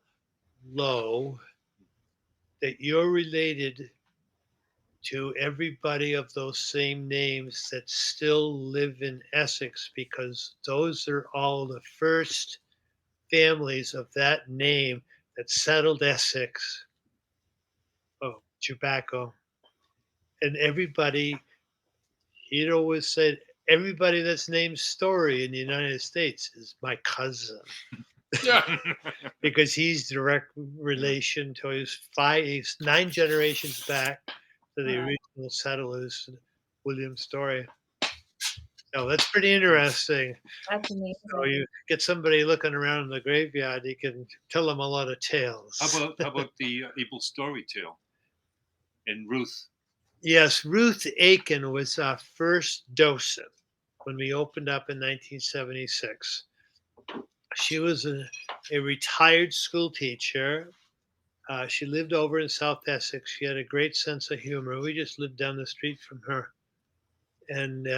Lowe, that you're related to everybody of those same names that still live in Essex, because those are all the first families of that name that settled Essex. Oh, tobacco. And everybody, he'd always said, everybody that's named Story in the United States is my cousin. Yeah. Because he's direct relation to he's 9 generations back to the Wow. original settlers, William Story. So that's pretty interesting. That's So amazing. you get somebody looking around in the graveyard, you can tell them a lot of tales. How about the Abel Story tale and Ruth? Yes, Ruth Aiken was our first docent when we opened up in 1976. She was a retired school teacher. She lived over in South Essex. She had a great sense of humor. We just lived down the street from her. And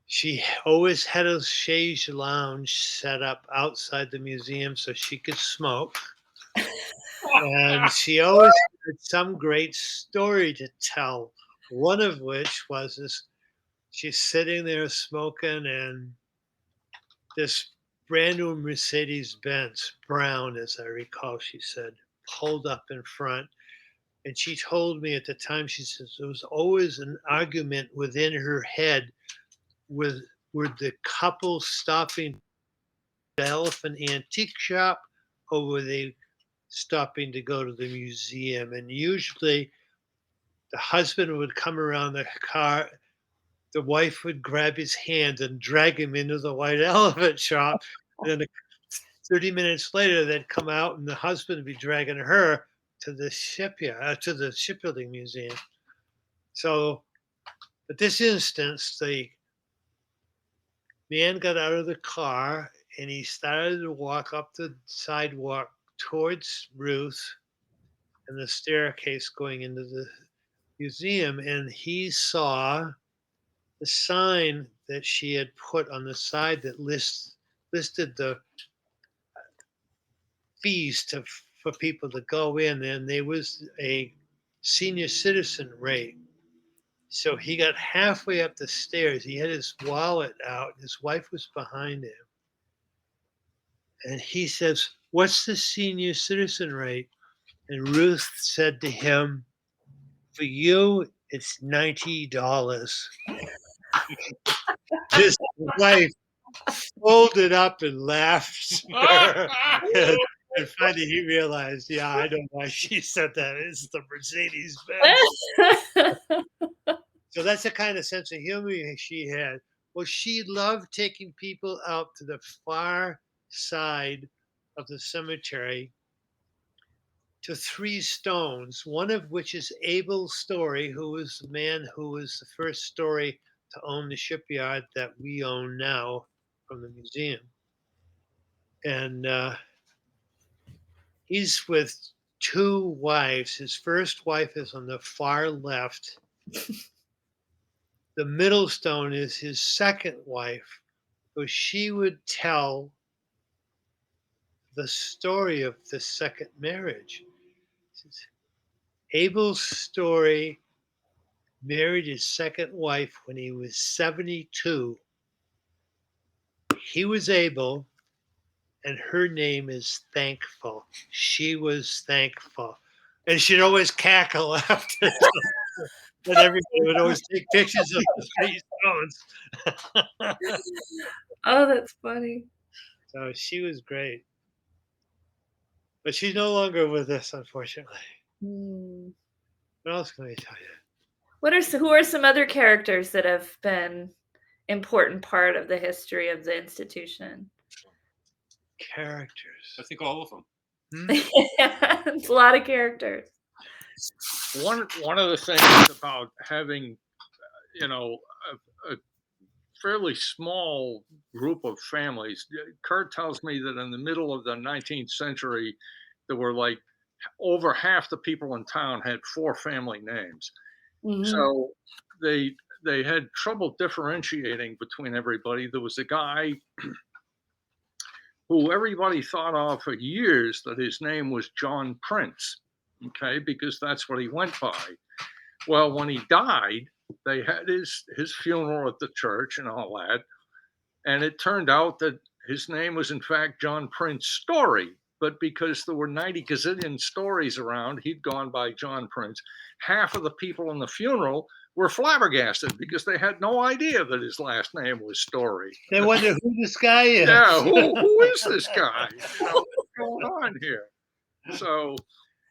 she always had a chaise lounge set up outside the museum so she could smoke. And she always had some great story to tell. One of which was this: she's sitting there smoking, and this brand new Mercedes Benz, brown, as I recall, she said, pulled up in front. And she told me at the time, she says, there was always an argument within her head with were the couple stopping the elephant antique shop, or were they stopping to go to the museum? And usually the husband would come around the car, the wife would grab his hand and drag him into the white elephant shop. And then 30 minutes later, they'd come out and the husband would be dragging her to the shipyard, to the shipbuilding museum. So, at this instance, the man got out of the car and he started to walk up the sidewalk towards Ruth and the staircase going into the museum. And he saw the sign that she had put on the side that listed the fees for people to go in, and there was a senior citizen rate. So he got halfway up the stairs. He had his wallet out. His wife was behind him. And he says, "What's the senior citizen rate?" And Ruth said to him, "For you, it's $90." His wife folded up and laughed. And finally he realized, yeah, I know why she said that. It's the Mercedes Benz. So that's the kind of sense of humor she had. Well, she loved taking people out to the far side of the cemetery to three stones, one of which is Abel Story, who was the man who was the first Story to own the shipyard that we own now from the museum. And he's with two wives. His first wife is on the far left. The middle stone is his second wife, so she would tell the story of the second marriage. Abel's Story married his second wife when he was 72. He was Abel, and her name is Thankful. She was thankful. And she'd always cackle after. And everybody would always take pictures of the three stones. Oh, that's funny. So she was great. But she's no longer with us, unfortunately. Hmm. What else can I tell you? Who are some other characters that have been important part of the history of the institution? Characters. I think all of them. It's a lot of characters. One of the things about having, a fairly small group of families. Kurt tells me that in the middle of the 19th century, there were like over half the people in town had 4 family names. Mhm. So they had trouble differentiating between everybody. There was a guy who everybody thought of for years that his name was John Prince, okay, because that's what he went by. Well, when he died, they had his funeral at the church and all that, and it turned out that his name was in fact John Prince Story, but because there were 90 gazillion stories around, he'd gone by John Prince. Half of the people in the funeral were flabbergasted because they had no idea that his last name was Story. They wonder who this guy is. Yeah, who is this guy? What's going on here? So,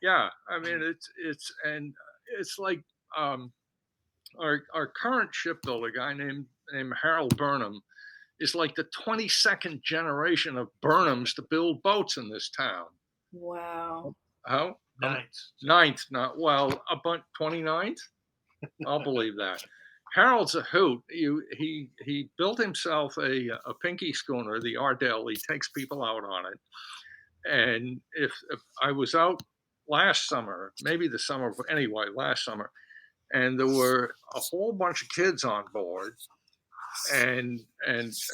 yeah, I mean, it's like our current shipbuilder, guy named Harold Burnham, is like the 22nd generation of Burnhams to build boats in this town. Wow. How? Ninth. Not well, about 29th. I'll believe that. Harold's a hoot. He built himself a pinky schooner, the Ardell. He takes people out on it. And if I was out last summer, maybe the summer, anyway, last summer, and there were a whole bunch of kids on board, and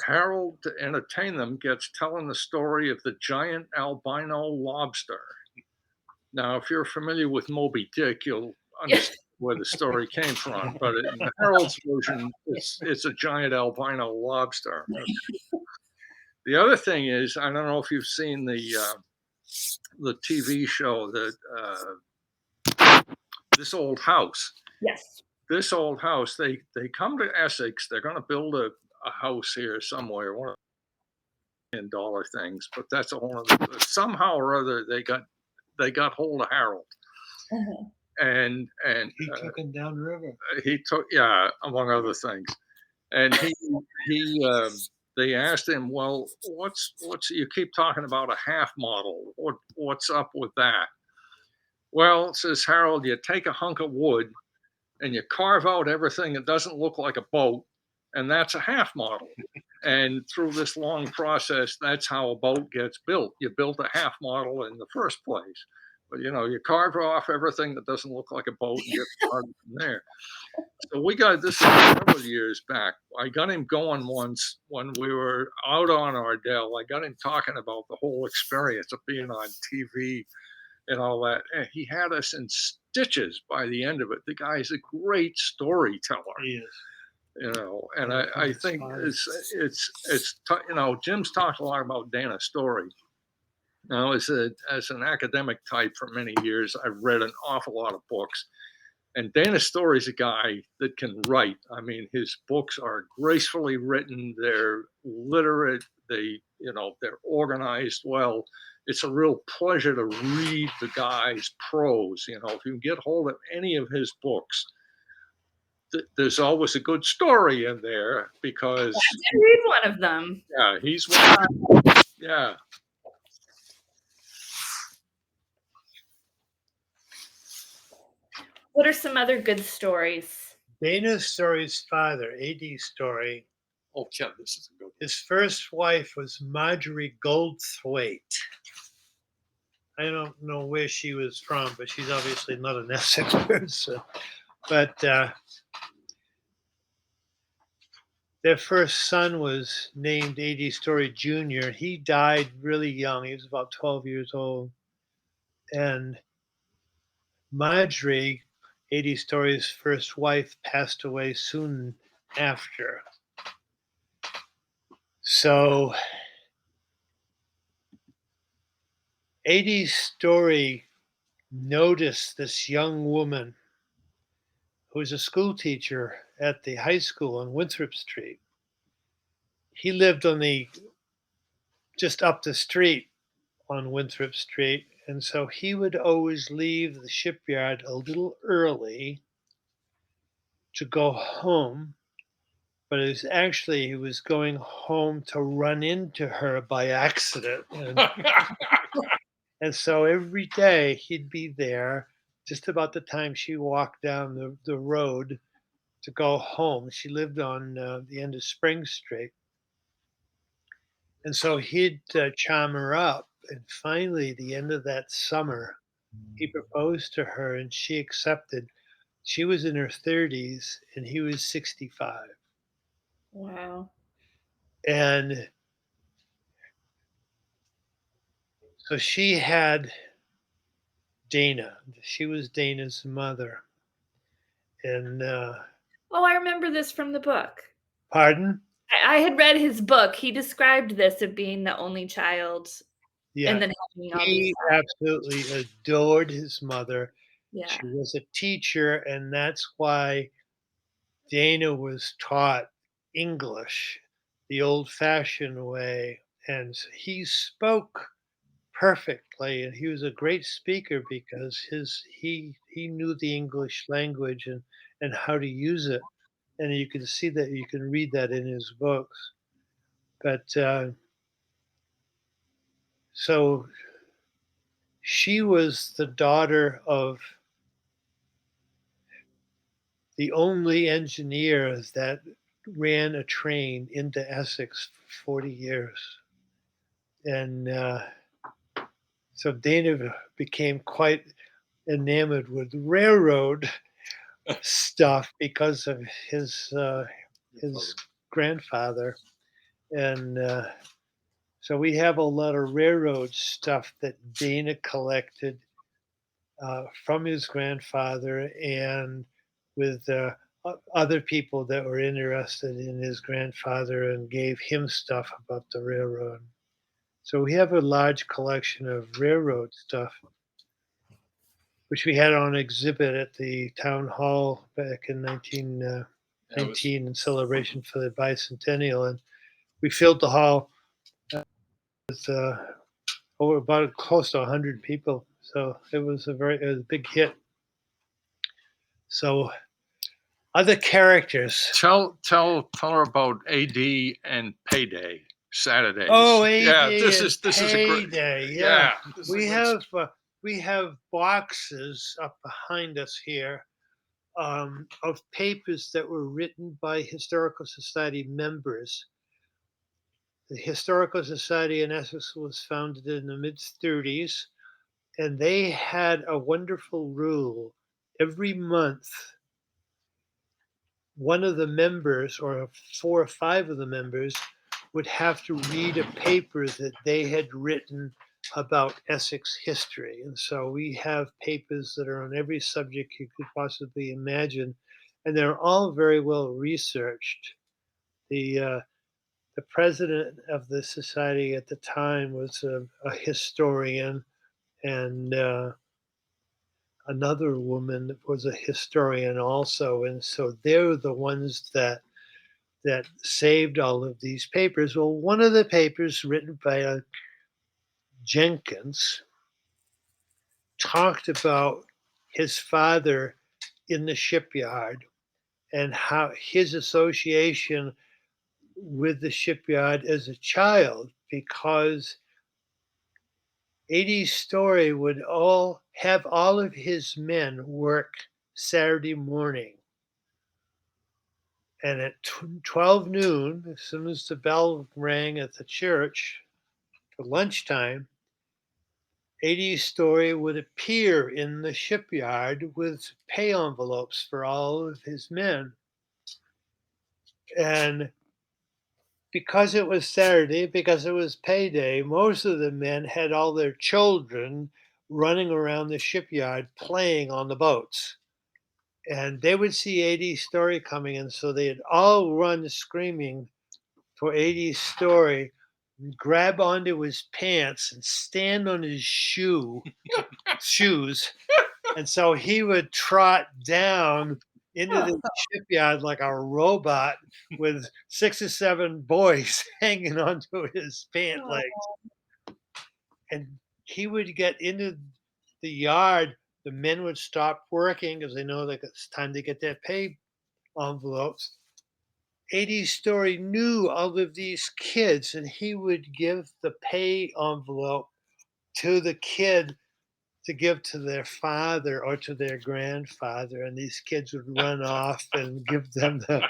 Harold, to entertain them, gets telling the story of the giant albino lobster. Now, if you're familiar with Moby Dick, you'll understand where the story came from. But in Harold's version, it's a giant albino lobster. The other thing is, I don't know if you've seen the TV show that This Old House. Yes. This Old House. They come to Essex. They're going to build a house here somewhere. One of the $1 million things, but that's a whole other. Somehow or other, they got hold of Harold. Uh-huh. And He took him downriver. He took, yeah, among other things. And they asked him, well, what's you keep talking about a half model? What's up with that? Well, says Harold, you take a hunk of wood and you carve out everything that doesn't look like a boat, and that's a half model. And through this long process, that's how a boat gets built. You built a half model in the first place. But you carve off everything that doesn't look like a boat and get started from there. So we got this several years back. I got him going once when we were out on Ardell. I got him talking about the whole experience of being on TV and all that. And he had us in stitches by the end of it. The guy is a great storyteller. He is. And I think Jim's talked a lot about Dana's story. Now, as an academic type for many years, I've read an awful lot of books. And Dana Story is a guy that can write. I mean, his books are gracefully written. They're literate. They're organized well. It's a real pleasure to read the guy's prose. If you can get hold of any of his books, there's always a good story in there because I did read one of them. Yeah, he's one. Yeah. What are some other good stories? Dana Story's father, A.D. Story, Oh, yeah, this is a good one. his first wife was Marjorie Goldthwaite. I don't know where she was from, but she's obviously not an Essex person. But their first son was named A.D. Story Jr. He died really young. He was about 12 years old. And Marjorie, A.D. Story's first wife, passed away soon after. So A.D. Story noticed this young woman who was a school teacher at the high school on Winthrop Street. He lived just up the street on Winthrop Street. And so he would always leave the shipyard a little early to go home. But he was going home to run into her by accident. And so every day he'd be there just about the time she walked down the road to go home. She lived on the end of Spring Street. And so he'd charm her up. And finally, the end of that summer, he proposed to her and she accepted. She was in her 30s and he was 65. Wow. And so she had Dana. She was Dana's mother. And I remember this from the book. pardon? I had read his book. He described this of being the only child Yeah. and then having all these. He absolutely adored his mother. Yeah. She was a teacher, and that's why Dana was taught English the old-fashioned way. And he spoke perfectly, and he was a great speaker because he knew the English language and how to use it. And you can see that, you can read that in his books. But so she was the daughter of the only engineer that ran a train into Essex for 40 years. And so Dana became quite enamored with railroad stuff because of his grandfather. And so we have a lot of railroad stuff that Dana collected from his grandfather and with other people that were interested in his grandfather and gave him stuff about the railroad. So we have a large collection of railroad stuff, which we had on exhibit at the town hall back in 1919 in celebration for the bicentennial. And we filled the hall with about close to 100 people. So it was a big hit. So other characters. Tell her about AD and Payday Saturdays. Oh, AD yeah, this and is a great Payday. yeah. We have boxes up behind us here of papers that were written by Historical Society members. The Historical Society in Essex was founded in the mid-30s, and they had a wonderful rule. Every month, one of the members, or 4 or 5 of the members, would have to read a paper that they had written about Essex history. And so we have papers that are on every subject you could possibly imagine, and they're all very well researched. The uh, the president of the society at the time was a historian, and another woman was a historian also. And so they're the ones that saved all of these papers. Well, one of the papers written by Jenkins talked about his father in the shipyard and how his association with the shipyard as a child, because 80's story would all have all of his men work Saturday morning. And at 12 noon, as soon as the bell rang at the church for lunchtime, 80's story would appear in the shipyard with pay envelopes for all of his men. And because it was Saturday, because it was payday, most of the men had all their children running around the shipyard playing on the boats. And they would see 80's story coming, and so they'd all run screaming for 80's story, grab onto his pants and stand on his shoes. And so he would trot down into the shipyard like a robot with 6 or 7 boys hanging onto his pant legs. And he would get into the yard. The men would stop working because they know that it's time to get their pay envelopes. 80's story knew all of these kids, and he would give the pay envelope to the kid to give to their father or to their grandfather, and these kids would run off and give them the.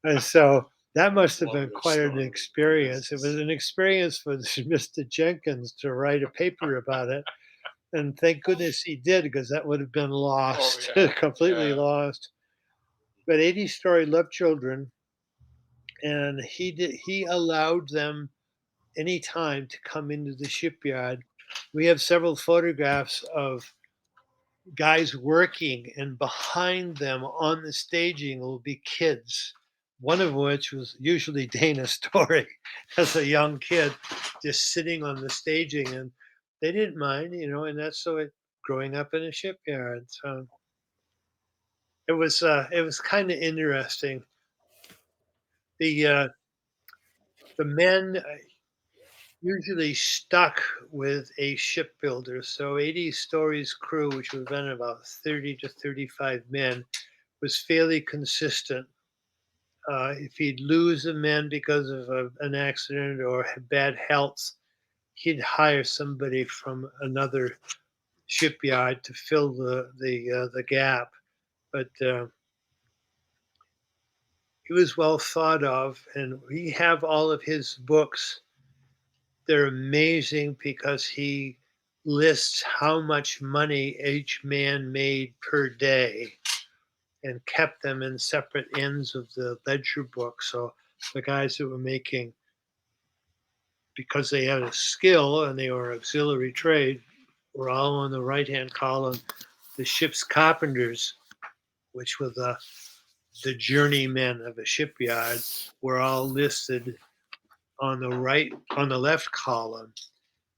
And so that must have been quite an experience. It was an experience for Mr. Jenkins to write a paper about it, and thank goodness he did, because that would have been lost, completely lost. But 80's story loved children, and he allowed them any time to come into the shipyard. We have several photographs of guys working, and behind them on the staging will be kids. One of which was usually Dana Story as a young kid, just sitting on the staging, and they didn't mind, and that's so it growing up in a shipyard. So it was kind of interesting. The men usually stuck with a shipbuilder. So 80 Stories crew, which was then about 30 to 35 men, was fairly consistent. If he'd lose a man because of an accident or bad health, he'd hire somebody from another shipyard to fill the gap. But he was well thought of, and we have all of his books. They're amazing because he lists how much money each man made per day and kept them in separate ends of the ledger book. So the guys that were making, because they had a skill and they were auxiliary trade, were all on the right hand column. The ship's carpenters, which were the journeymen of a shipyard, were all listed on the left column.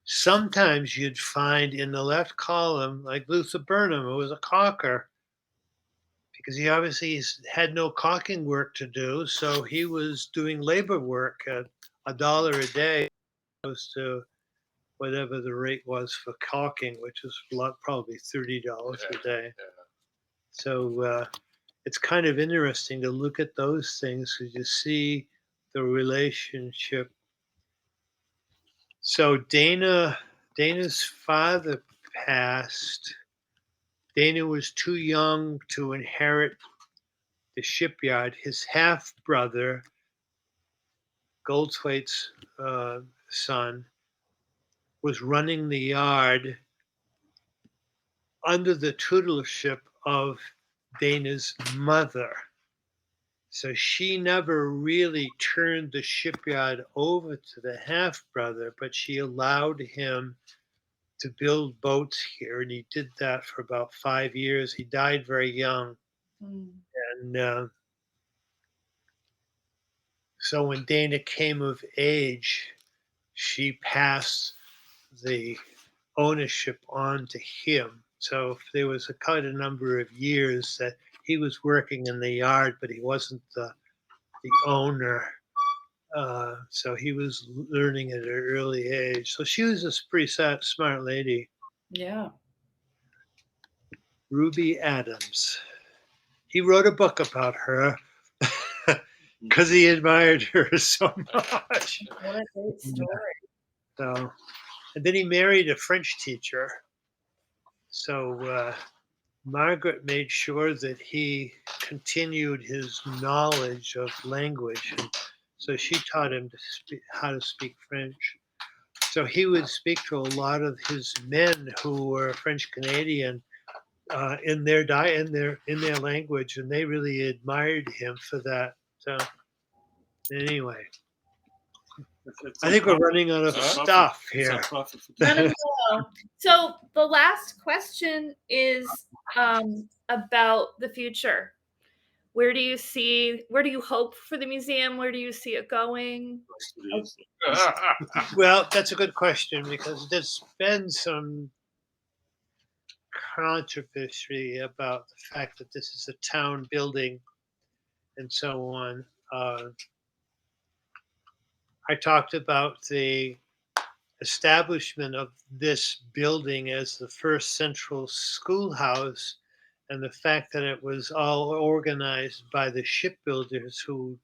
Sometimes you'd find in the left column, like Luther Burnham, who was a caulker, because he obviously had no caulking work to do, so he was doing labor work at $1 a day, opposed to whatever the rate was for caulking, which was probably $30 a day. So it's kind of interesting to look at those things because you see the relationship. So Dana's father passed. Dana was too young to inherit the shipyard. His half brother, Goldthwaite's son, was running the yard under the tutorship of Dana's mother. So she never really turned the shipyard over to the half brother, but she allowed him to build boats here, and he did that for about 5 years. He died very young, Mm. and so when Dana came of age, she passed the ownership on to him. So there was a quite a number of years that he was working in the yard, but he wasn't the owner. So he was learning at an early age. So she was a pretty smart lady, Yeah. Ruby Adams. He wrote a book about her because he admired her so much. What a great story. So, and then he married a French teacher. So Margaret made sure that he continued his knowledge of language. And so she taught him to speak, how to speak French. So he would speak to a lot of his men who were French Canadian in their in their language, and they really admired him for that. So anyway, I think we're running out of stuff here. None of well. So the last question is about the future. Where do you hope for the museum? Where do you see it going? Well, that's a good question because there's been some controversy about the fact that this is a town building and so on. I talked about the establishment of this building as the first central schoolhouse and the fact that it was all organized by the shipbuilders who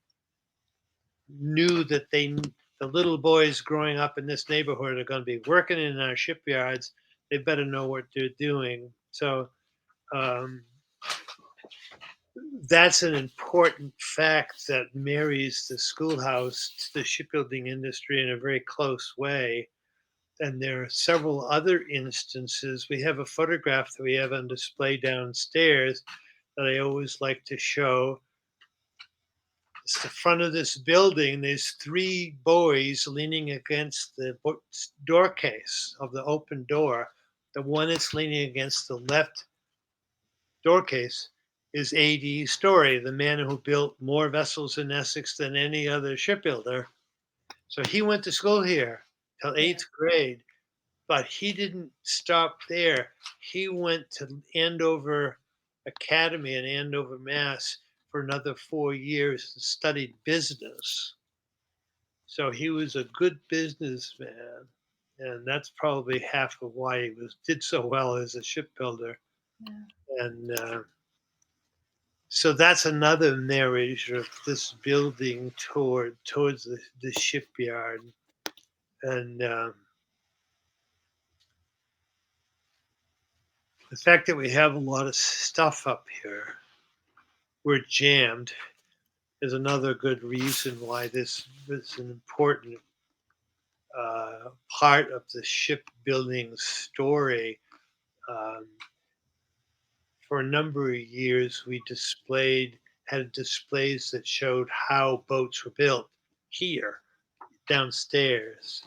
knew that the little boys growing up in this neighborhood are going to be working in our shipyards. They better know what they're doing. So um, that's an important fact that marries the schoolhouse to the shipbuilding industry in a very close way. And there are several other instances. We have a photograph that we have on display downstairs that I always like to show. It's the front of this building. There's three boys leaning against the door case of the open door. The one that's leaning against the left door case is A.D. Story, the man who built more vessels in Essex than any other shipbuilder. So he went to school here till eighth grade, but he didn't stop there. He went to Andover Academy in Andover, Mass for another 4 years and studied business. So he was a good businessman. And that's probably half of why he did so well as a shipbuilder. Yeah. And so that's another narration of this building towards the shipyard. And the fact that we have a lot of stuff up here, we're jammed, is another good reason why this is an important part of the shipbuilding story. Um, for a number of years, we had displays that showed how boats were built here downstairs.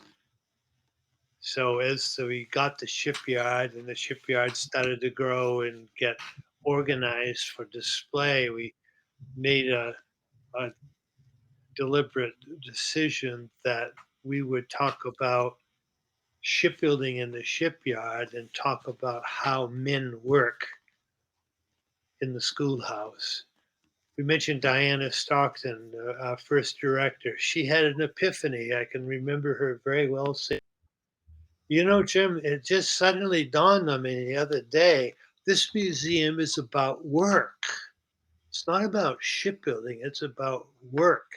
So as we got the shipyard and the shipyard started to grow and get organized for display, we made a deliberate decision that we would talk about shipbuilding in the shipyard and talk about how men work in the schoolhouse. We mentioned Diana Stockton, our first director. She had an epiphany. I can remember her very well saying, "You know, Jim, it just suddenly dawned on me the other day. This museum is about work. It's not about shipbuilding, it's about work."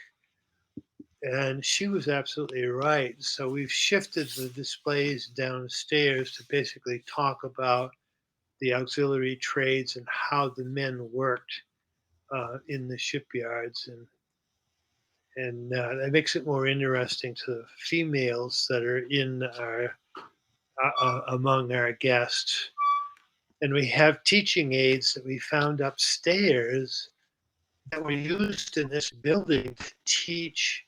And she was absolutely right. So we've shifted the displays downstairs to basically talk about the auxiliary trades and how the men worked in the shipyards, and that makes it more interesting to the females that are in our among our guests. And we have teaching aids that we found upstairs that were used in this building to teach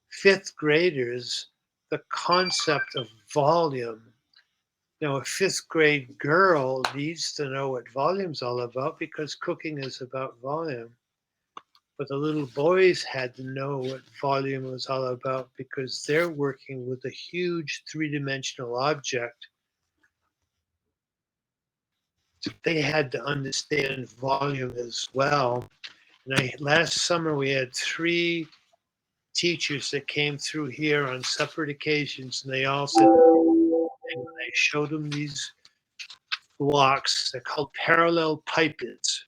fifth graders the concept of volume. Now, a fifth grade girl needs to know what volume's all about because cooking is about volume. But the little boys had to know what volume was all about because they're working with a huge three-dimensional object. So they had to understand volume as well. And last summer we had three teachers that came through here on separate occasions, and they all said, and I showed them these blocks. They're called parallel pipets.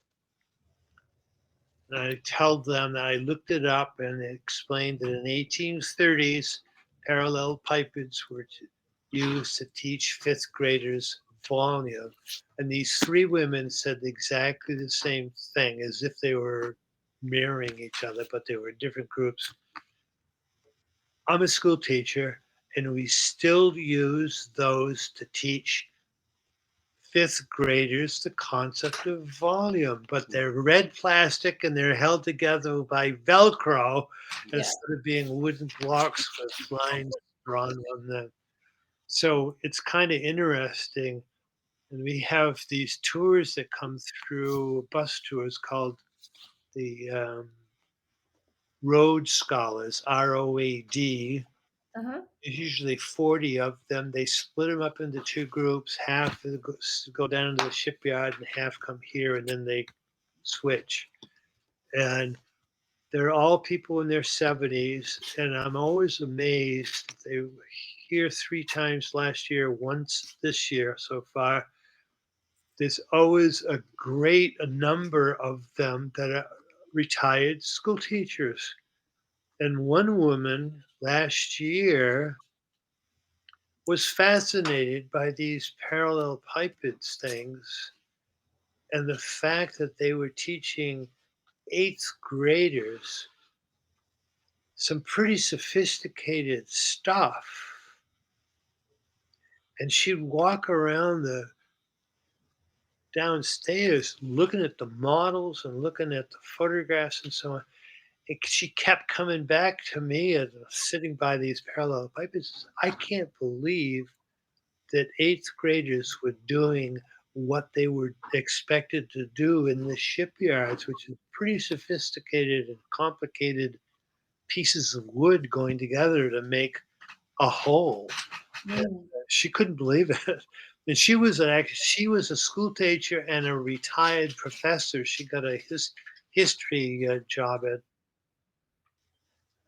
And I told them that I looked it up and it explained that in the 1830s, parallel pipets were used to teach fifth graders volume. And these three women said exactly the same thing as if they were mirroring each other, but they were different groups. I'm a school teacher, and we still use those to teach fifth graders the concept of volume, but they're red plastic and they're held together by Velcro Yeah. instead of being wooden blocks with lines drawn on them. So it's kind of interesting. And we have these tours that come through, bus tours called the Road Scholars, ROAD. Uh-huh. There's usually 40 of them. They split them up into two groups. Half go down to the shipyard and half come here, and then they switch. And they're all people in their 70s. And I'm always amazed. They were here 3 times last year, once this year so far. There's always a number of them that are retired school teachers. And one woman last year was fascinated by these parallel pipets things and the fact that they were teaching eighth graders some pretty sophisticated stuff. And she'd walk around the downstairs looking at the models and looking at the photographs and so on. And she kept coming back to me and sitting by these parallel pipets. I can't believe that eighth graders were doing what they were expected to do in the shipyards, which is pretty sophisticated and complicated pieces of wood going together to make a whole. Mm. She couldn't believe it. And she was a school teacher and a retired professor. She got a history job at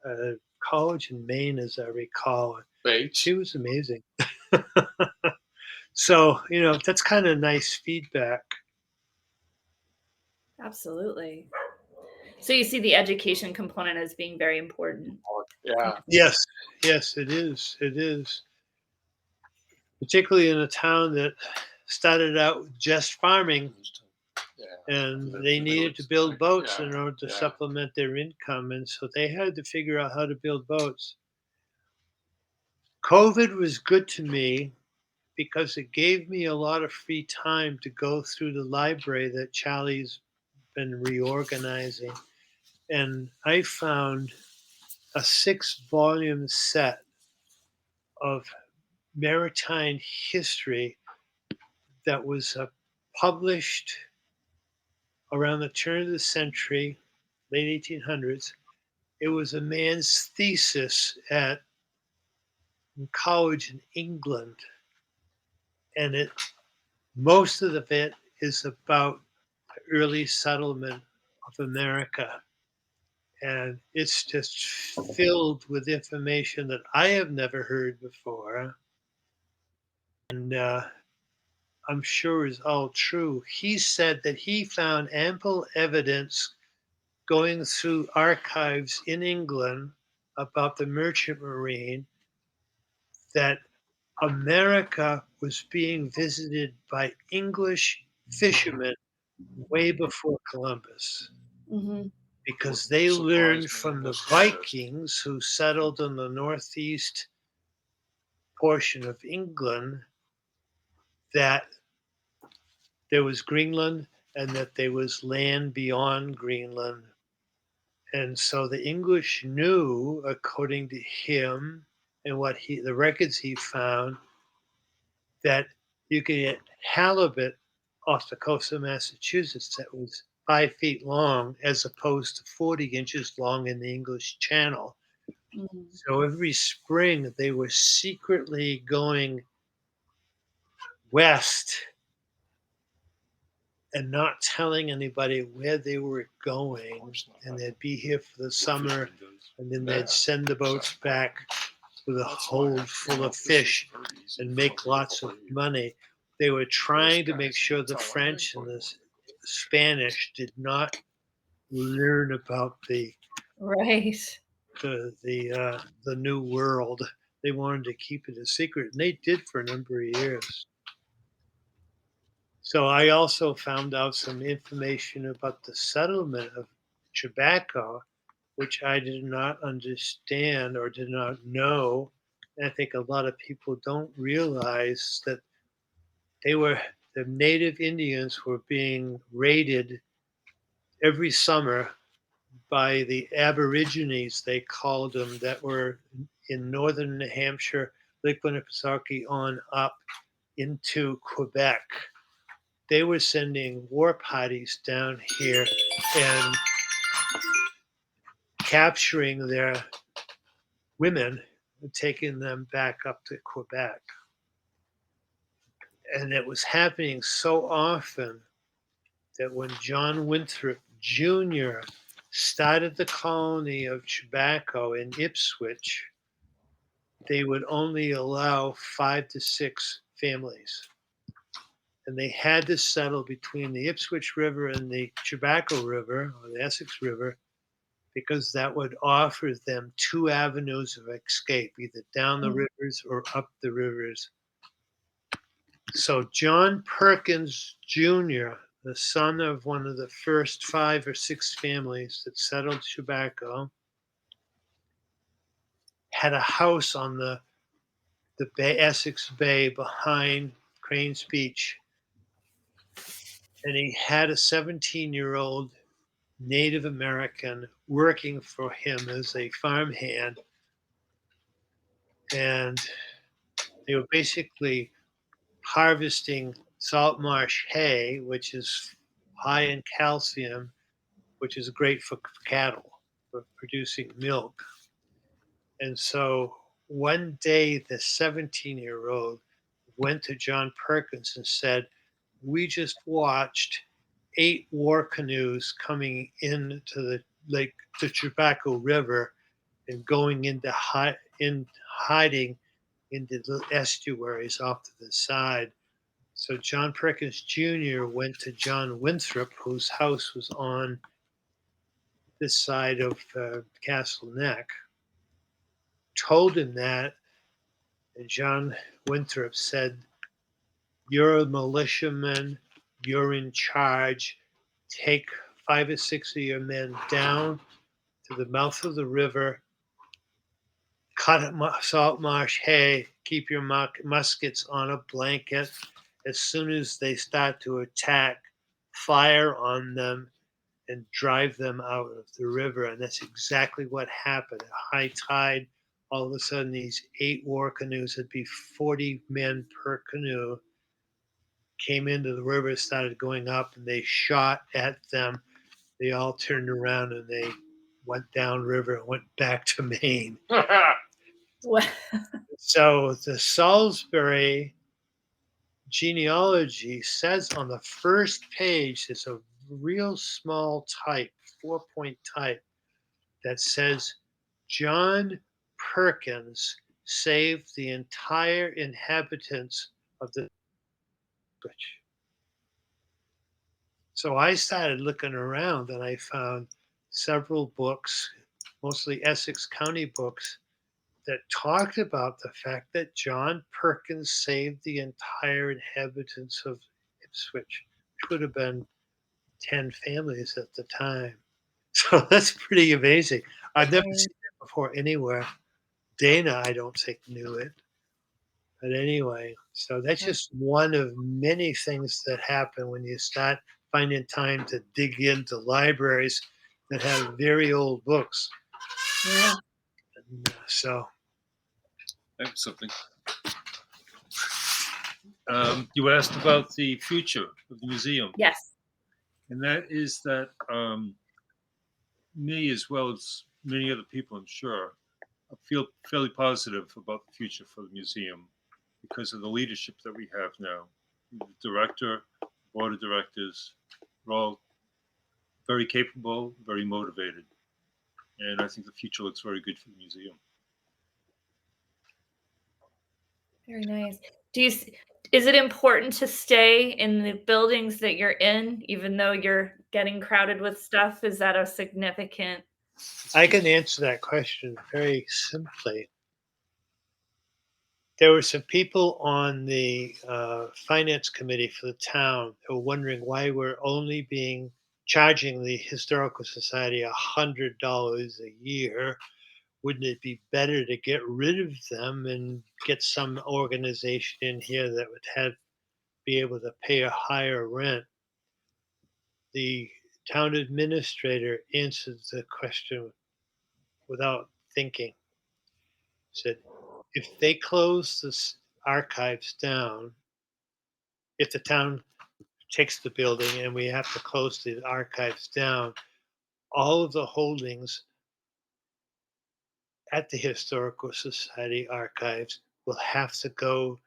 a college in Maine, as I recall. Bates. She was amazing. So, that's kind of nice feedback. Absolutely. So you see the education component as being very important. Yeah. Yes, yes, it is. It is. Particularly in a town that started out with just farming, Yeah. and they needed to build boats Yeah, in order to yeah. supplement their income. And so they had to figure out how to build boats. COVID was good to me because it gave me a lot of free time to go through the library that Charlie's been reorganizing. And I found a 6-volume set of maritime history that was published around the turn of the century, late 1800s. It was a man's thesis at college in England, and most of it is about the early settlement of America. And it's just filled with information that I have never heard before. And I'm sure is all true. He said that he found ample evidence going through archives in England about the merchant marine that America was being visited by English fishermen way before Columbus Mm-hmm. because they Surprised learned me from in the this letter. Vikings who settled in the northeast portion of England that there was Greenland and that there was land beyond Greenland. And so the English knew, according to him and the records he found, that you could get halibut off the coast of Massachusetts that was 5 feet long as opposed to 40 inches long in the English Channel. Mm. So every spring they were secretly going west and not telling anybody where they were going. And they'd be here for the summer, and then they'd send the boats back with a hold full of fish and make lots of money. They were trying to make sure the French and the Spanish did not learn about Right. the New World. They wanted to keep it a secret, and they did for a number of years. So I also found out some information about the settlement of tobacco, which I did not understand or did not know. And I think a lot of people don't realize that they were the native Indians were being raided every summer by the Aborigines, they called them, that were in northern New Hampshire, Lake Winnipesaukee on up into Quebec. They were sending war parties down here and capturing their women and taking them back up to Quebec. And it was happening so often that when John Winthrop Jr. started the colony of tobacco in Ipswich, they would only allow 5 to 6 families. And they had to settle between the Ipswich River and the Tobacco River, or the Essex River, because that would offer them 2 avenues of escape, either down the Mm. rivers or up the rivers. So John Perkins Jr., the son of one of the first 5 or 6 families that settled tobacco, had a house on the Bay, Essex Bay behind Crane's Beach. And he had a 17-year-old Native American working for him as a farmhand. And they were basically harvesting salt marsh hay, which is high in calcium, which is great for cattle, for producing milk. And so one day, the 17-year-old went to John Perkins and said, "We just watched 8 war canoes coming into the Tobacco River and going into hiding into the estuaries off to the side." So John Perkins Jr. went to John Winthrop, whose house was on this side of Castle Neck, told him that, and John Winthrop said, "You're a militiaman, you're in charge. Take 5 or 6 of your men down to the mouth of the river, cut salt marsh hay, keep your muskets on a blanket. As soon as they start to attack, fire on them and drive them out of the river." And that's exactly what happened. At high tide, all of a sudden, these 8 war canoes, it'd be 40 men per canoe, came into the river, started going up, and they shot at them. They all turned around and they went downriver and went back to Maine. Well, So the Salisbury genealogy says on the first page, there's a real small type, 4-point type, that says John Perkins saved the entire inhabitants of the Ipswich. So I started looking around and I found several books, mostly Essex County books, that talked about the fact that John Perkins saved the entire inhabitants of Ipswich, which would have been 10 families at the time. So that's pretty amazing. I've never right. seen that before anywhere. Dana, I don't think, knew it. But anyway, so that's just one of many things that happen when you start finding time to dig into libraries that have very old books. Yeah. And, so I have something. You asked about the future of the museum, Yes. and that is that me, as well as many other people, I'm sure, feel fairly positive about the future for the museum because of the leadership that we have now. The director, board of directors, we're all very capable, very motivated, and I think the future looks very good for the museum. Very nice. Is it important to stay in the buildings that you're in, even though you're getting crowded with stuff? Is that a significant? I can answer that question very simply. There were some people on the finance committee for the town who were wondering why we're only charging the historical society $100 a year. Wouldn't it be better to get rid of them and get some organization in here that would be able to pay a higher rent? The town administrator answered the question without thinking. Said, if they close the archives down, if the town takes the building and we have to close the archives down, all of the holdings at the Historical Society archives will have to go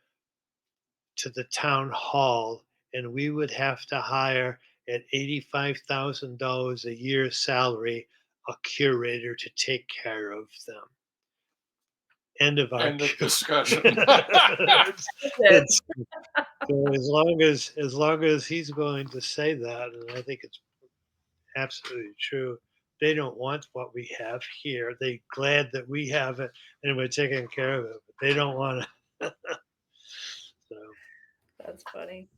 to the town hall, and we would have to hire at $85,000 a year salary a curator to take care of them. End of End of argument. discussion. It's so as long as he's willing to say that, and I think it's absolutely true. They don't want what we have here. They're glad that we have it and we're taking care of it, but they don't want it. So That's funny.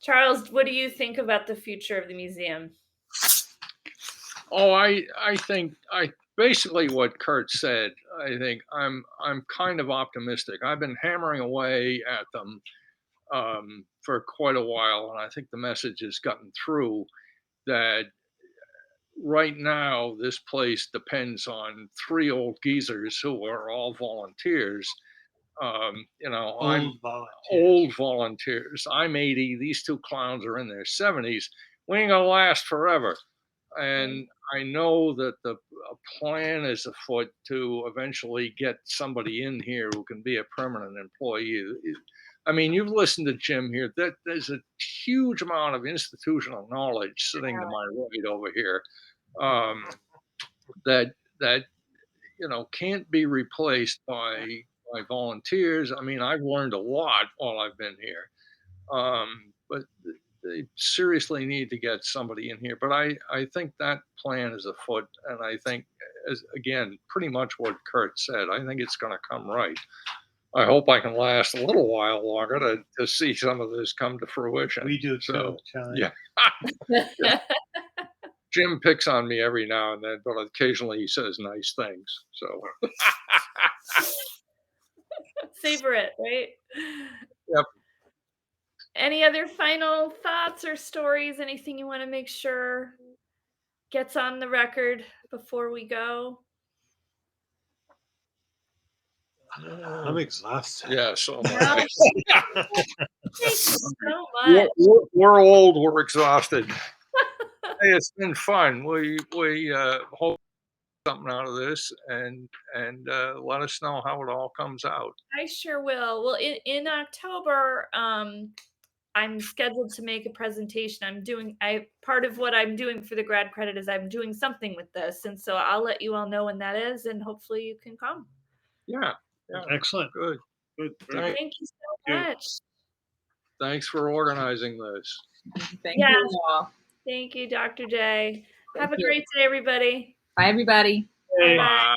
Charles, what do you think about the future of the museum? Oh, I think basically what Kurt said. I think I'm kind of optimistic. I've been hammering away at them for quite a while, and I think the message has gotten through that right now this place depends on three old geezers who are all volunteers. I'm old volunteers. old volunteers. I'm 80. These two clowns are in their 70s. We ain't gonna last forever. And I know that the plan is afoot to eventually get somebody in here who can be a permanent employee. I mean, you've listened to Jim here. That there's a huge amount of institutional knowledge sitting to my right over here um, that can't be replaced by volunteers. I mean, I've learned a lot while I've been here, but they seriously need to get somebody in here. But I think that plan is afoot, and I think, as again, pretty much what Kurt said. I think it's going to come right. I hope I can last a little while longer to see some of this come to fruition. We do too, So, Charlie. yeah. Jim picks on me every now and then, but occasionally he says nice things. So, Savor it, right? yep. Any other final thoughts or stories? Anything you want to make sure gets on the record before we go? I'm exhausted. Yeah, so No. much. Thank you so much. We're old. We're exhausted. Hey, it's been fun. We hope something out of this, and let us know how it all comes out. I sure will. Well, in October, I'm scheduled to make a presentation. Part of what I'm doing for the grad credit is I'm doing something with this, and so I'll let you all know when that is, and hopefully you can come. Yeah. Excellent. Good. Very Thank you so Thank you. much. Thanks for organizing this. Thank Yes. you all. Thank you, Dr. J. Have a you. great day, everybody. Bye, everybody. Hey. Bye-bye. Bye.